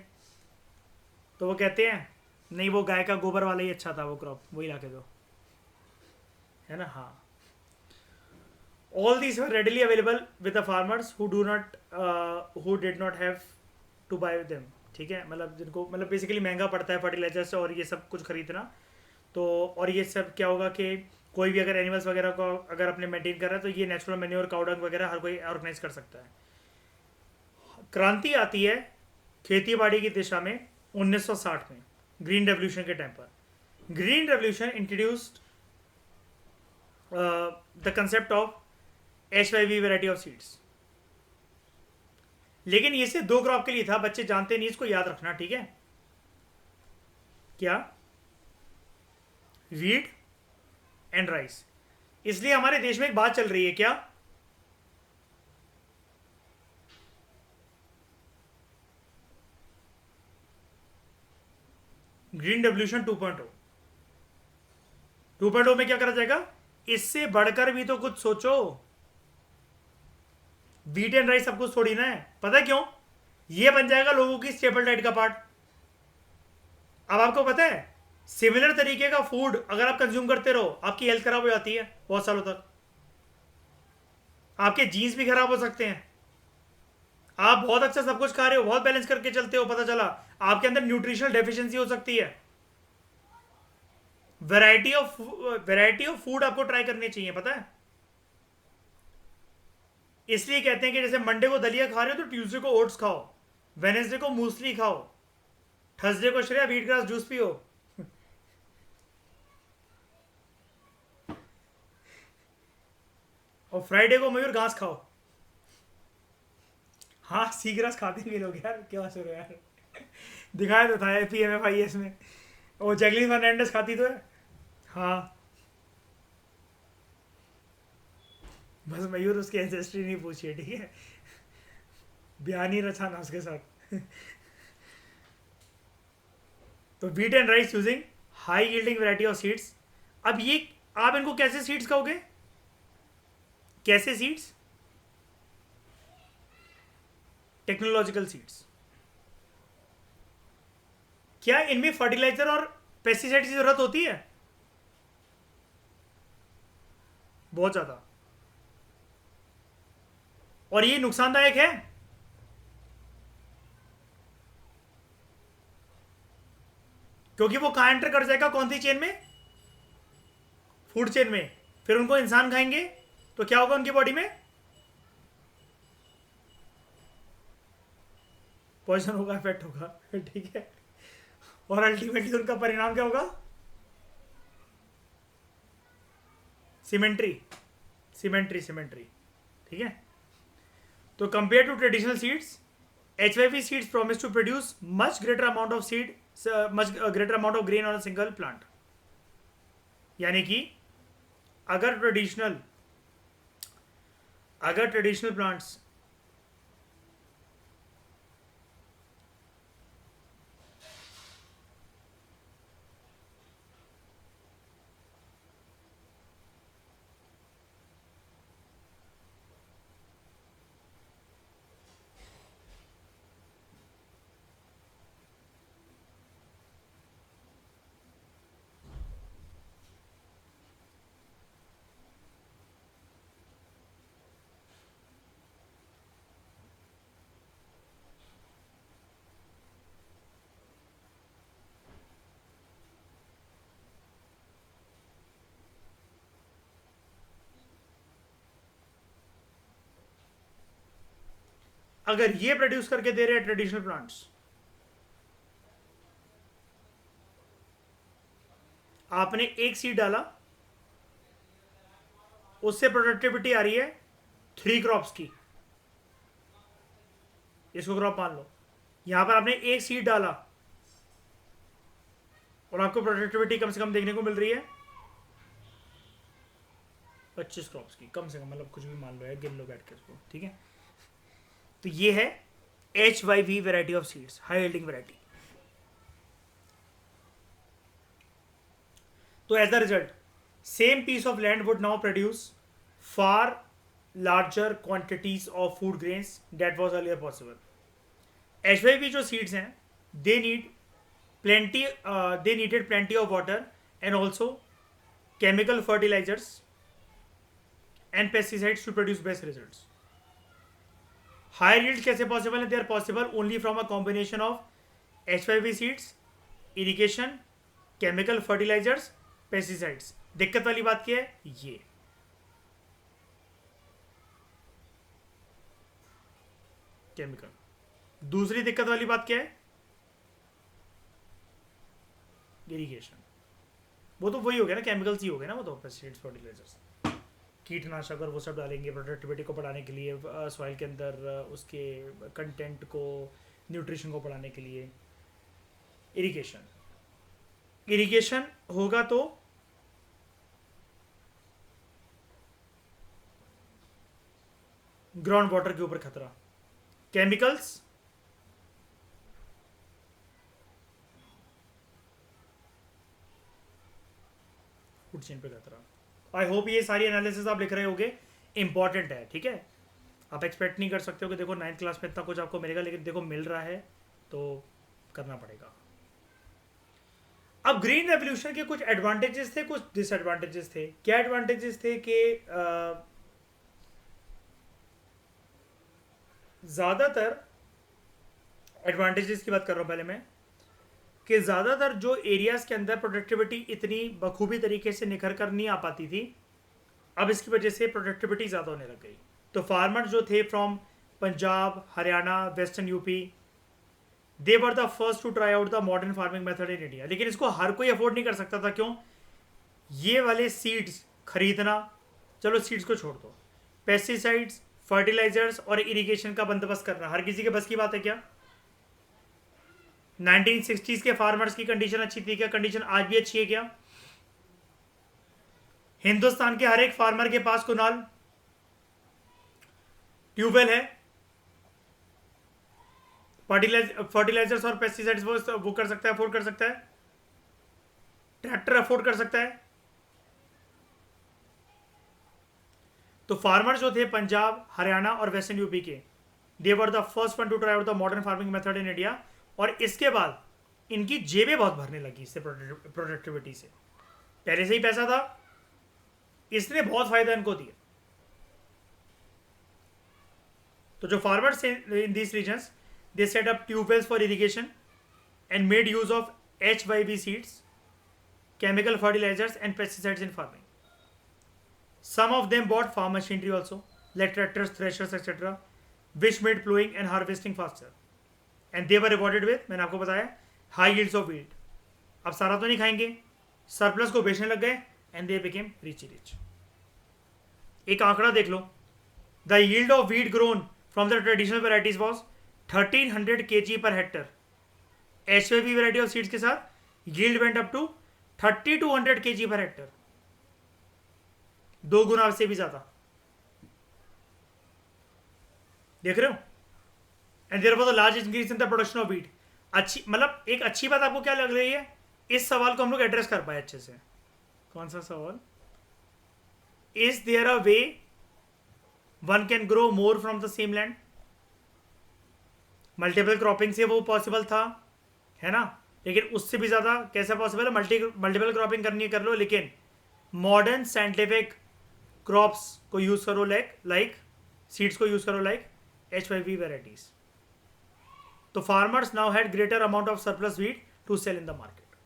तो वो कहते हैं नहीं वो गाय का गोबर वाला ही अच्छा था, वो क्रॉप वही ला के दो, है ना। हाँ, all these were readily available with the farmers who did not have to buy them, ठीक है। मतलब जिनको मतलब बेसिकली महंगा पड़ता है फर्टिलाइजर्स और ये सब कुछ खरीदना, तो और ये सब क्या होगा कि कोई भी अगर एनिमल्स वगैरह को अगर अपने मेंटेन कर रहा है तो ये नेचुरल मैन्योर काउडंग वगैरह हर कोई ऑर्गेनाइज कर सकता है। क्रांति आती है खेती बाड़ी की दिशा में 1960 में, ग्रीन रेवोल्यूशन के टाइम पर। Green revolution introduced the concept of HYV variety of seeds, लेकिन ये सिर्फ 2 क्रॉप के लिए था, बच्चे जानते नहीं, इसको याद रखना, ठीक है। क्या? Wheat and rice. इसलिए हमारे देश में एक बात चल रही है, क्या? Green revolution 2.0। 2.0 में क्या करा जाएगा? इससे बढ़कर भी तो कुछ सोचो। वीट एंड राइस सब कुछ थोड़ी ना है, पता है क्यों? ये बन जाएगा लोगों की स्टेबल डाइट का पार्ट। अब आपको पता है सिमिलर तरीके का फूड अगर आप कंज्यूम करते रहो आपकी हेल्थ खराब हो जाती है बहुत सालों तक, आपके जीन्स भी खराब हो सकते हैं। आप बहुत अच्छा सब कुछ खा रहे हो, बहुत बैलेंस करके चलते हो, पता चला आपके अंदर न्यूट्रिशनल डेफिशिएंसी हो सकती है। वैरायटी ऑफ फूड आपको ट्राई करनी चाहिए, पता है। इसलिए कहते हैं कि जैसे मंडे को दलिया खा रहे हो तो ट्यूसडे को ओट्स खाओ, वेनेसडे को मूसली खाओ, थर्सडे को श्रेया व्हीट ग्रास जूस पियो, और फ्राइडे को मयूर घास खाओ। हाँ, सी ग्रास खाते भी लोग यार, क्या सुन रहे यार। दिखाया तो था PMFIS में, वो जैगलिन फर्नांडिस खाती तो है। हाँ, बस मयूर उसकी एंसेस्ट्री नहीं पूछिए, ठीक है। बयानी रचा ना उसके साथ। तो wheat and rice using high yielding variety of seeds. अब ये आप इनको कैसे सीड्स कहोगे? कैसे सीड्स? Technological seeds. क्या इनमें फर्टिलाइजर और पेस्टिसाइड की जरूरत होती है? बहुत ज्यादा। और ये नुकसानदायक है? क्योंकि वो कहां एंटर कर जाएगा, कौन सी चेन में? फूड चेन में। फिर उनको इंसान खाएंगे तो क्या होगा उनकी बॉडी में? पॉइजन होगा, इफेक्ट होगा, ठीक है। और अल्टीमेटली उनका परिणाम क्या होगा? सीमेंट्री, सीमेंट्री, ठीक है। तो compare to traditional seeds, HYV seeds promise to produce much greater amount of seed, much greater amount of grain on a single plant. यानी कि अगर ट्रेडिशनल प्लांट्स अगर ये प्रोड्यूस करके दे रहे हैं ट्रेडिशनल प्लांट्स, आपने एक सीड डाला, उससे प्रोडक्टिविटी आ रही है 3 क्रॉप्स की, इसको क्रॉप मान लो। यहां पर आपने एक सीड डाला और आपको प्रोडक्टिविटी कम से कम देखने को मिल रही है 25 क्रॉप्स की, कम से कम, मतलब कुछ भी मान लो, है गिन लो बैठ के इसको, ठीक है। तो ये है HYV variety of seeds, high yielding variety. तो as the result same piece of land would now produce far larger quantities of food grains that was earlier possible. HYV जो सीड्स हैं, they need plenty they needed plenty of water and also chemical fertilizers and pesticides to produce best results. Higher yield कैसे possible है? They are possible only from a combination of HYV seeds, irrigation, chemical fertilizers, pesticides. दिक्कत वाली बात क्या है? ये केमिकल। दूसरी दिक्कत वाली बात क्या है? इरिगेशन। वो तो वही हो गया ना, केमिकल्स ही हो गए ना, वो तो पेस्टिसाइड्स, फर्टिलाइजर्स, कीटनाशक और वो सब डालेंगे प्रोडक्टिविटी को बढ़ाने के लिए, सॉइल के अंदर उसके कंटेंट को, न्यूट्रिशन को बढ़ाने के लिए। इरिगेशन होगा तो ग्राउंड वाटर के ऊपर खतरा, केमिकल्स फूड चेन पे खतरा। आई होप ये सारी एनालिसिस आप लिख रहे होगे, इंपॉर्टेंट है, ठीक है। आप एक्सपेक्ट नहीं कर सकते हो कि देखो 9th क्लास में इतना कुछ आपको मिलेगा, लेकिन देखो मिल रहा है तो करना पड़ेगा। अब ग्रीन रेवोल्यूशन के कुछ एडवांटेजेस थे, कुछ डिसएडवांटेजेस थे। क्या एडवांटेजेस थे कि ज़्यादातर एडवांटेजेस की बात कर रहा हूँ पहले मैं, कि ज़्यादातर जो एरियाज़ के अंदर प्रोडक्टिविटी इतनी बखूबी तरीके से निखर कर नहीं आ पाती थी, अब इसकी वजह से प्रोडक्टिविटी ज़्यादा होने लग गई। तो फार्मर जो थे from Punjab, Haryana, western UP, they were the first to try out the modern farming method in India. लेकिन इसको हर कोई अफोर्ड नहीं कर सकता था। क्यों? ये वाले सीड्स खरीदना, चलो सीड्स को छोड़ दो, पेस्टिसाइड्स, फर्टिलाइजर्स और इरिगेशन का बंदोबस्त करना हर किसी के बस की बात है क्या? 1960s के फार्मर्स की कंडीशन अच्छी थी क्या? कंडीशन आज भी अच्छी है क्या? हिंदुस्तान के हर एक फार्मर के पास कुनाल ट्यूबवेल है, फर्टिलाइजर्स और पेस्टिसाइड्स वो कर सकता है, अफोर्ड कर सकता है, ट्रैक्टर अफोर्ड कर सकता है। तो फार्मर जो थे पंजाब, हरियाणा और वेस्टर्न यूपी के, they were the first one to try out the modern farming method in India. और इसके बाद इनकी जेबें बहुत भरने लगी इससे, प्रोडक्टिविटी से। पहले से ही पैसा था, इसने बहुत फायदा इनको दिया। तो जो farmers in this regions, they set up tubewells for irrigation and made use of HYV seeds, chemical fertilizers and pesticides in farming. Some of them bought farm machinery also, like tractors, threshers, etc., which made plowing and harvesting faster. And they were rewarded with, मैंने आपको बताया, high yields of wheat. अब सारा तो नहीं खाएंगे, सरप्लस को बेचने लग गए, and they became rich. एक आंकड़ा देख लो, the yield of wheat grown from the traditional varieties was 1300 kg per hectare. HYV variety of seeds के साथ yield went up to 3200 kg per hectare, 2 गुना से भी ज्यादा। देख रहे हो? And there was a large increase in the production of wheat. अच्छी, मतलब एक अच्छी बात आपको क्या लग रही है? इस सवाल को हम लोग एड्रेस कर पाए अच्छे से। कौन सा सवाल? Is there a way one can grow more from the same land? Multiple cropping से वो पॉसिबल था, है ना, लेकिन उससे भी ज्यादा कैसे पॉसिबल है? मल्टीपल क्रॉपिंग करनी है, कर लो, लेकिन मॉडर्न साइंटिफिक क्रॉप्स को यूज करो, लाइक सीड्स को यूज करो, लाइक HYV वेराइटीज। तो farmers now had greater amount of surplus wheat to sell in the market.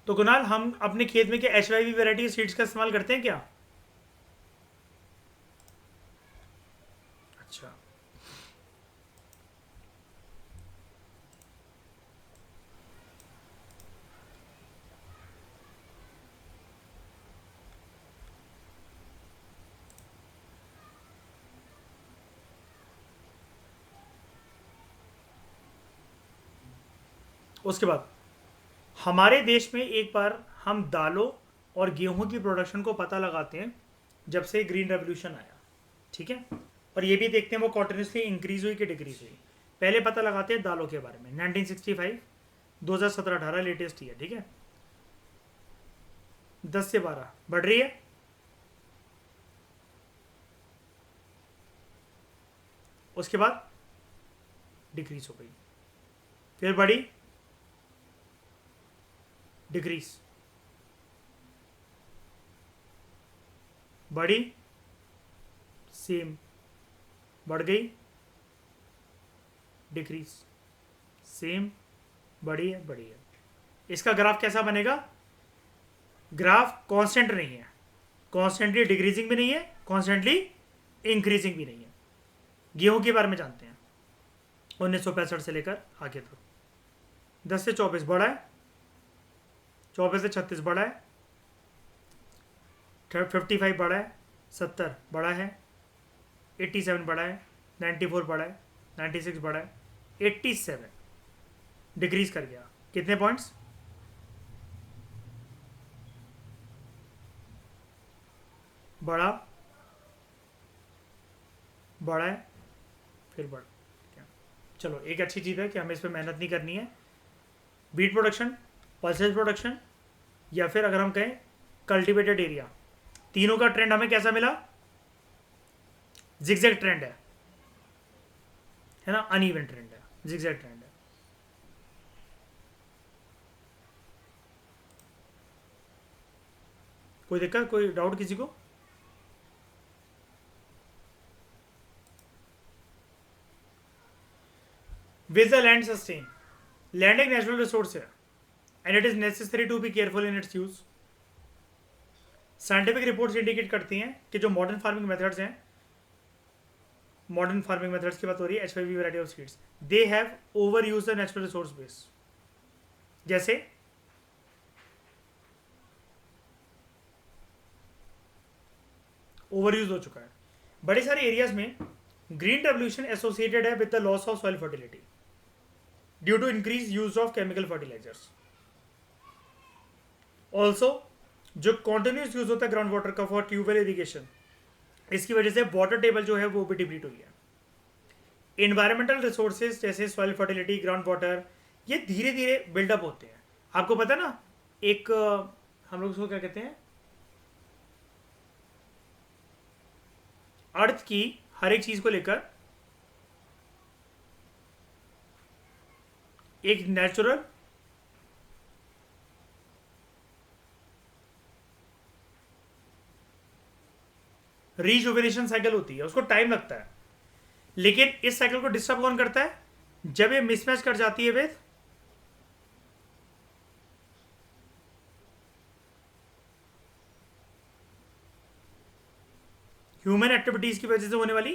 तो कुणाल, हम अपने खेत में क्या HYV वेराइटी सीड्स का इस्तेमाल करते हैं क्या? अच्छा, उसके बाद हमारे देश में एक बार हम दालों और गेहूं की प्रोडक्शन को पता लगाते हैं जब से ग्रीन रेवोल्यूशन आया, ठीक है। और ये भी देखते हैं वो कॉन्टिन्यूसली इंक्रीज हुई कि डिक्रीज हुई। पहले पता लगाते हैं दालों के बारे में। 1965, 2017-18 लेटेस्ट ईयर, ठीक है। 10 से 12 बढ़ रही है, उसके बाद डिक्रीज हो गई, फिर बढ़ी, डिक्रीज, बढ़ी, सेम, बढ़ गई, डिक्रीज, सेम, बढ़ी है, बढ़ी है। इसका ग्राफ कैसा बनेगा? ग्राफ कांस्टेंट नहीं है, कॉन्स्टेंटली डिक्रीजिंग भी नहीं है, कॉन्स्टेंटली इंक्रीजिंग भी नहीं है। गेहूं के बारे में जानते हैं। 1965 से लेकर आगे तक 10 से 24 बढ़ा है, 24 से 36 बढ़ा है, 55 बढ़ा है, 70 बढ़ा है, 87 बढ़ा है, 94 बढ़ा है, 96 बढ़ा है, 87 डिक्रीज कर गया। कितने पॉइंट्स? बढ़ा, बढ़ा है, फिर बढ़ा। चलो, एक अच्छी चीज़ है कि हमें इस पर मेहनत नहीं करनी है। बीट प्रोडक्शन, पल्सेस प्रोडक्शन, या फिर अगर हम कहें कल्टिवेटेड एरिया, तीनों का ट्रेंड हमें कैसा मिला? जिगजैग ट्रेंड है ना, अनइवन ट्रेंड है, जिगजैग ट्रेंड है। कोई दिक्कत, कोई डाउट किसी को? Will the land sustain? Land एक नेचुरल रिसोर्स है and it is necessary to be careful in its use. Scientific reports indicate करती हैं कि जो मॉडर्न फार्मिंग मेथड्स हैं, मॉडर्न फार्मिंग मेथड्स की बात हो रही है, H5P variety of seeds, they have over use the natural resource base. जैसे ओवर यूज हो चुका है बड़े सारे एरियाज में। ग्रीन रेवोल्यूशन एसोसिएटेड है with the loss of soil fertility due to increase use of chemical fertilizers. Also जो कॉन्टिन्यूस यूज होता है ग्राउंड वाटर का फॉर ट्यूबवेल इरिगेशन, इसकी वजह से वाटर टेबल जो है वो भी डिप्लीट हुई है। इन्वायरमेंटल रिसोर्सेज जैसे सॉइल फर्टिलिटी, ग्राउंड वाटर, ये धीरे धीरे बिल्डअप होते हैं। आपको पता है ना, एक हम लोग उसको क्या कहते हैं, अर्थ की हर एक चीज को लेकर एक नेचुरल रीजुवेनेशन साइकिल होती है, उसको टाइम लगता है। लेकिन इस साइकिल को डिस्टर्ब कौन करता है? जब ये मिसमैच कर जाती है विद ह्यूमन एक्टिविटीज की वजह से होने वाली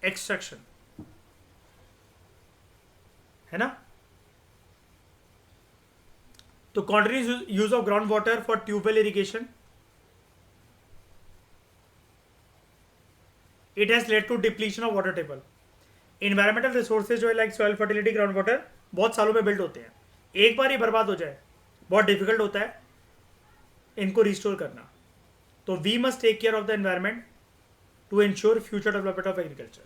एक्सट्रैक्शन, है ना। तो continuous use of ground water for tubewell irrigation, it has led to depletion of water table. Environmental resources जो है like soil fertility, ground water, बहुत सालों में बिल्ड होते हैं। एक बार ये बर्बाद हो जाए बहुत डिफिकल्ट होता है इनको रिस्टोर करना। तो we must take care of the environment to ensure future development of agriculture.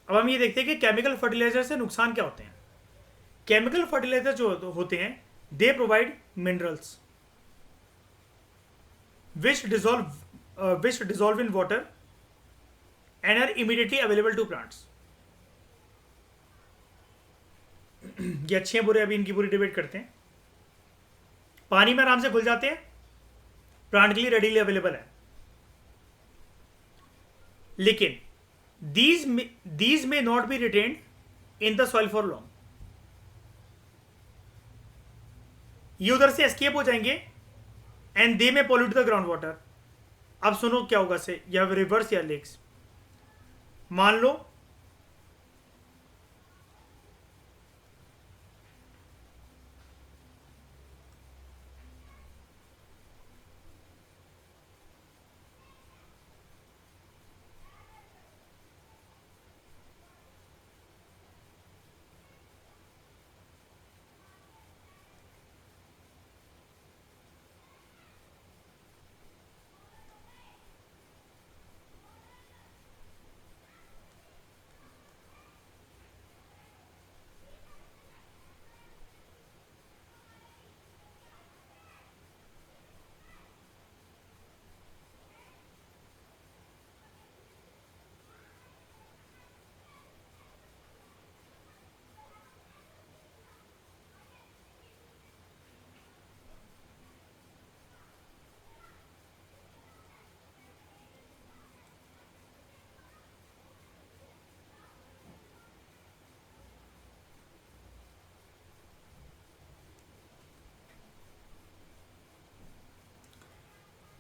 अब हम ये देखते हैं कि केमिकल फर्टिलाइजर से नुकसान क्या होते हैं। केमिकल फर्टिलाइजर जो होते हैं, they provide minerals which dissolve in water and are immediately available to plants. ये अच्छे हैं बुरे, अभी इनकी पूरी डिबेट करते हैं। पानी में आराम से घुल जाते हैं, प्लांट के लिए रेडीली अवेलेबल है। लेकिन these may not be retained in the soil for long. ये उधर से एस्केप हो जाएंगे एंड दे में पोल्यूट द ग्राउंड वाटर. अब सुनो क्या होगा से, या रिवर्स या लेक्स. मान लो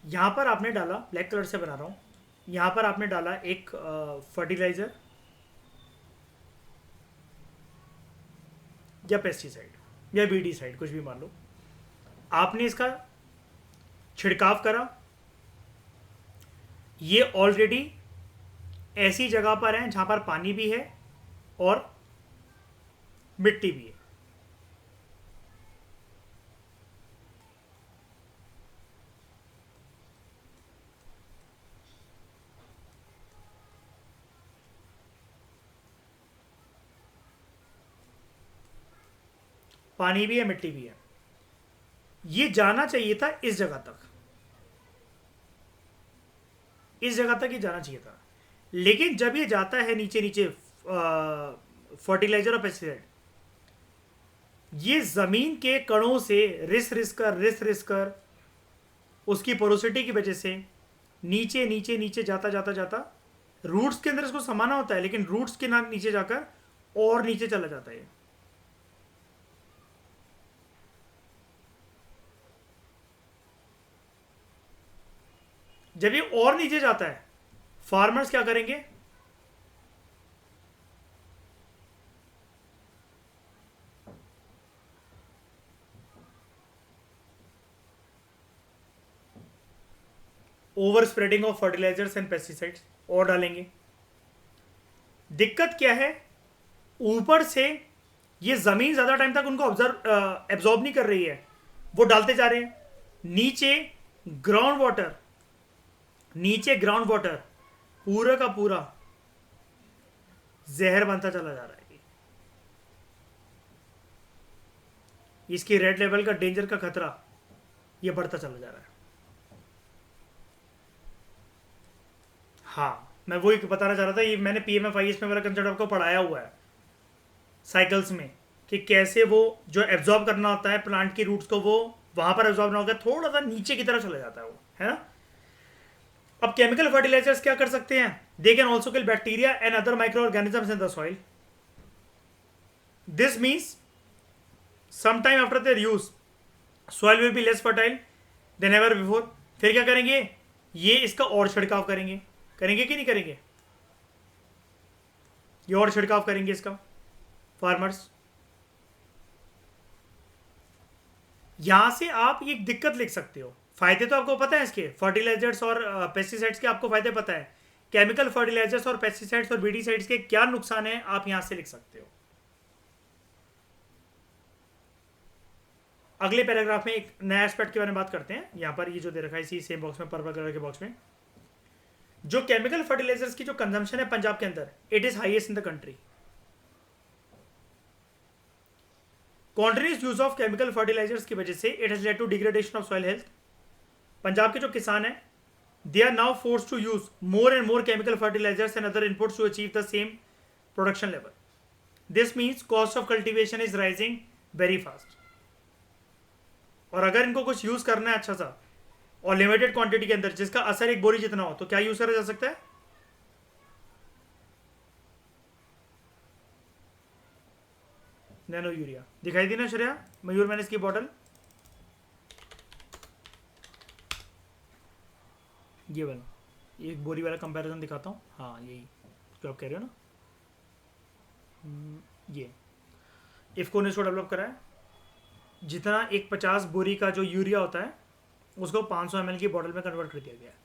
यहां पर आपने डाला, ब्लैक कलर से बना रहा हूं, यहां पर आपने डाला एक फर्टिलाइजर या पेस्टिसाइड या बीडीसाइड, कुछ भी मान लो. आपने इसका छिड़काव करा. ये ऑलरेडी ऐसी जगह पर है जहां पर पानी भी है और मिट्टी भी है. पानी भी है, मिट्टी भी है. ये जाना चाहिए था इस जगह तक, इस जगह तक ये जाना चाहिए था. लेकिन जब ये जाता है नीचे नीचे फर्टिलाइजर और पेस्टिसाइड, ये जमीन के कणों से रिस कर उसकी पोरोसिटी की वजह से नीचे नीचे नीचे जाता जाता जाता रूट्स के अंदर इसको समाना होता है, लेकिन रूट्स के ना नीचे जाकर और नीचे चला जाता है. जब ये और नीचे जाता है, फार्मर्स क्या करेंगे, over spreading of fertilizers and pesticides और डालेंगे. दिक्कत क्या है, ऊपर से ये जमीन ज्यादा टाइम तक उनको एब्जॉर्ब नहीं कर रही है, वो डालते जा रहे हैं. नीचे ग्राउंड वाटर, नीचे ग्राउंड वाटर पूरा का पूरा जहर बनता चला जा रहा है. इसकी रेड लेवल का डेंजर का खतरा ये बढ़ता चला जा रहा है. हाँ, मैं वही बताना चाह रहा था. ये मैंने PMFIS में वाला कंसेप्ट आपको पढ़ाया हुआ है साइकिल्स में, कि कैसे वो जो एब्जॉर्ब करना होता है प्लांट की रूट्स को, वो वहां पर एब्जॉर्ब ना होकर थोड़ा सा नीचे की तरफ चला जाता है वो, है ना. अब केमिकल फर्टिलाइजर्स क्या कर सकते हैं, they can also kill bacteria and other micro organisms in the soil. This means sometime after their use soil will be less fertile than ever before. फिर क्या करेंगे, ये इसका और छिड़काव करेंगे. करेंगे कि नहीं करेंगे, ये और छिड़काव करेंगे इसका फार्मर्स. यहां से आप एक दिक्कत लिख सकते हो. फायदे तो आपको पता है इसके, फर्टिलाइजर्स और पेस्टिसाइड्स के आपको फायदे पता है. केमिकल फर्टिलाइजर्स और पेस्टिसाइड्स और बीडीसाइड्स के क्या नुकसान है आप यहां से लिख सकते हो. अगले पैराग्राफ में एक नया एस्पेक्ट के बारे में बात करते हैं. यहां पर ये जो दे रखा है इसी सेम बॉक्स में, पर्पल कलर के बॉक्स में, जो केमिकल फर्टिलाइजर्स की जो कंजम्पशन है पंजाब के अंदर, it is highest in the country. Continuous use of chemical fertilizers की वजह से it has led to degradation of soil health. Punjab के जो किसान हैं, they are now forced to use more and more chemical fertilizers and other inputs to achieve the same production level. This means cost of cultivation is rising very fast. और अगर इनको कुछ यूज करना है अच्छा सा और लिमिटेड क्वांटिटी के अंदर, जिसका असर एक बोरी जितना हो, तो क्या यूज करा जा सकता है, नैनो यूरिया. दिखाई दी ना श्रेया, मयूर मैंने इसकी बॉटल. ये वाला, ये बोरी वाला कंपैरिजन दिखाता हूँ। हाँ यही जो आप कह रहे हो ना, ये इफ़को ने इसको डेवलप करा है। जितना एक 50 बोरी का जो यूरिया होता है उसको 500 ml की बॉटल में कन्वर्ट कर दिया गया है।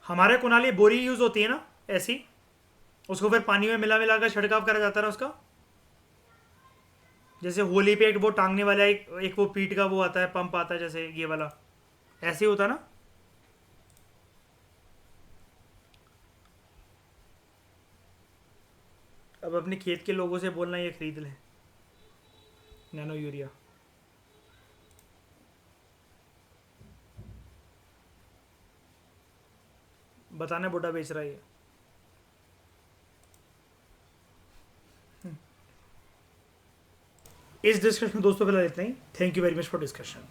हमारे कुनाली बोरी यूज होती है ना ऐसी, उसको फिर पानी में मिला मिला कर छिड़काव करा जाता है ना उसका। जैसे होली पे एक वो टांगने वाला एक वो पीट का वो आता है, पंप आता है जैसे ये वाला, ऐसे ही होता है ना। अब अपने खेत के लोगों से बोलना ये खरीद लें नैनो यूरिया। बताना बुढ़ा बेच रहा है ये। इस डिस्कशन में दोस्तों फिलहाल इतना ही। Thank you very much for discussion.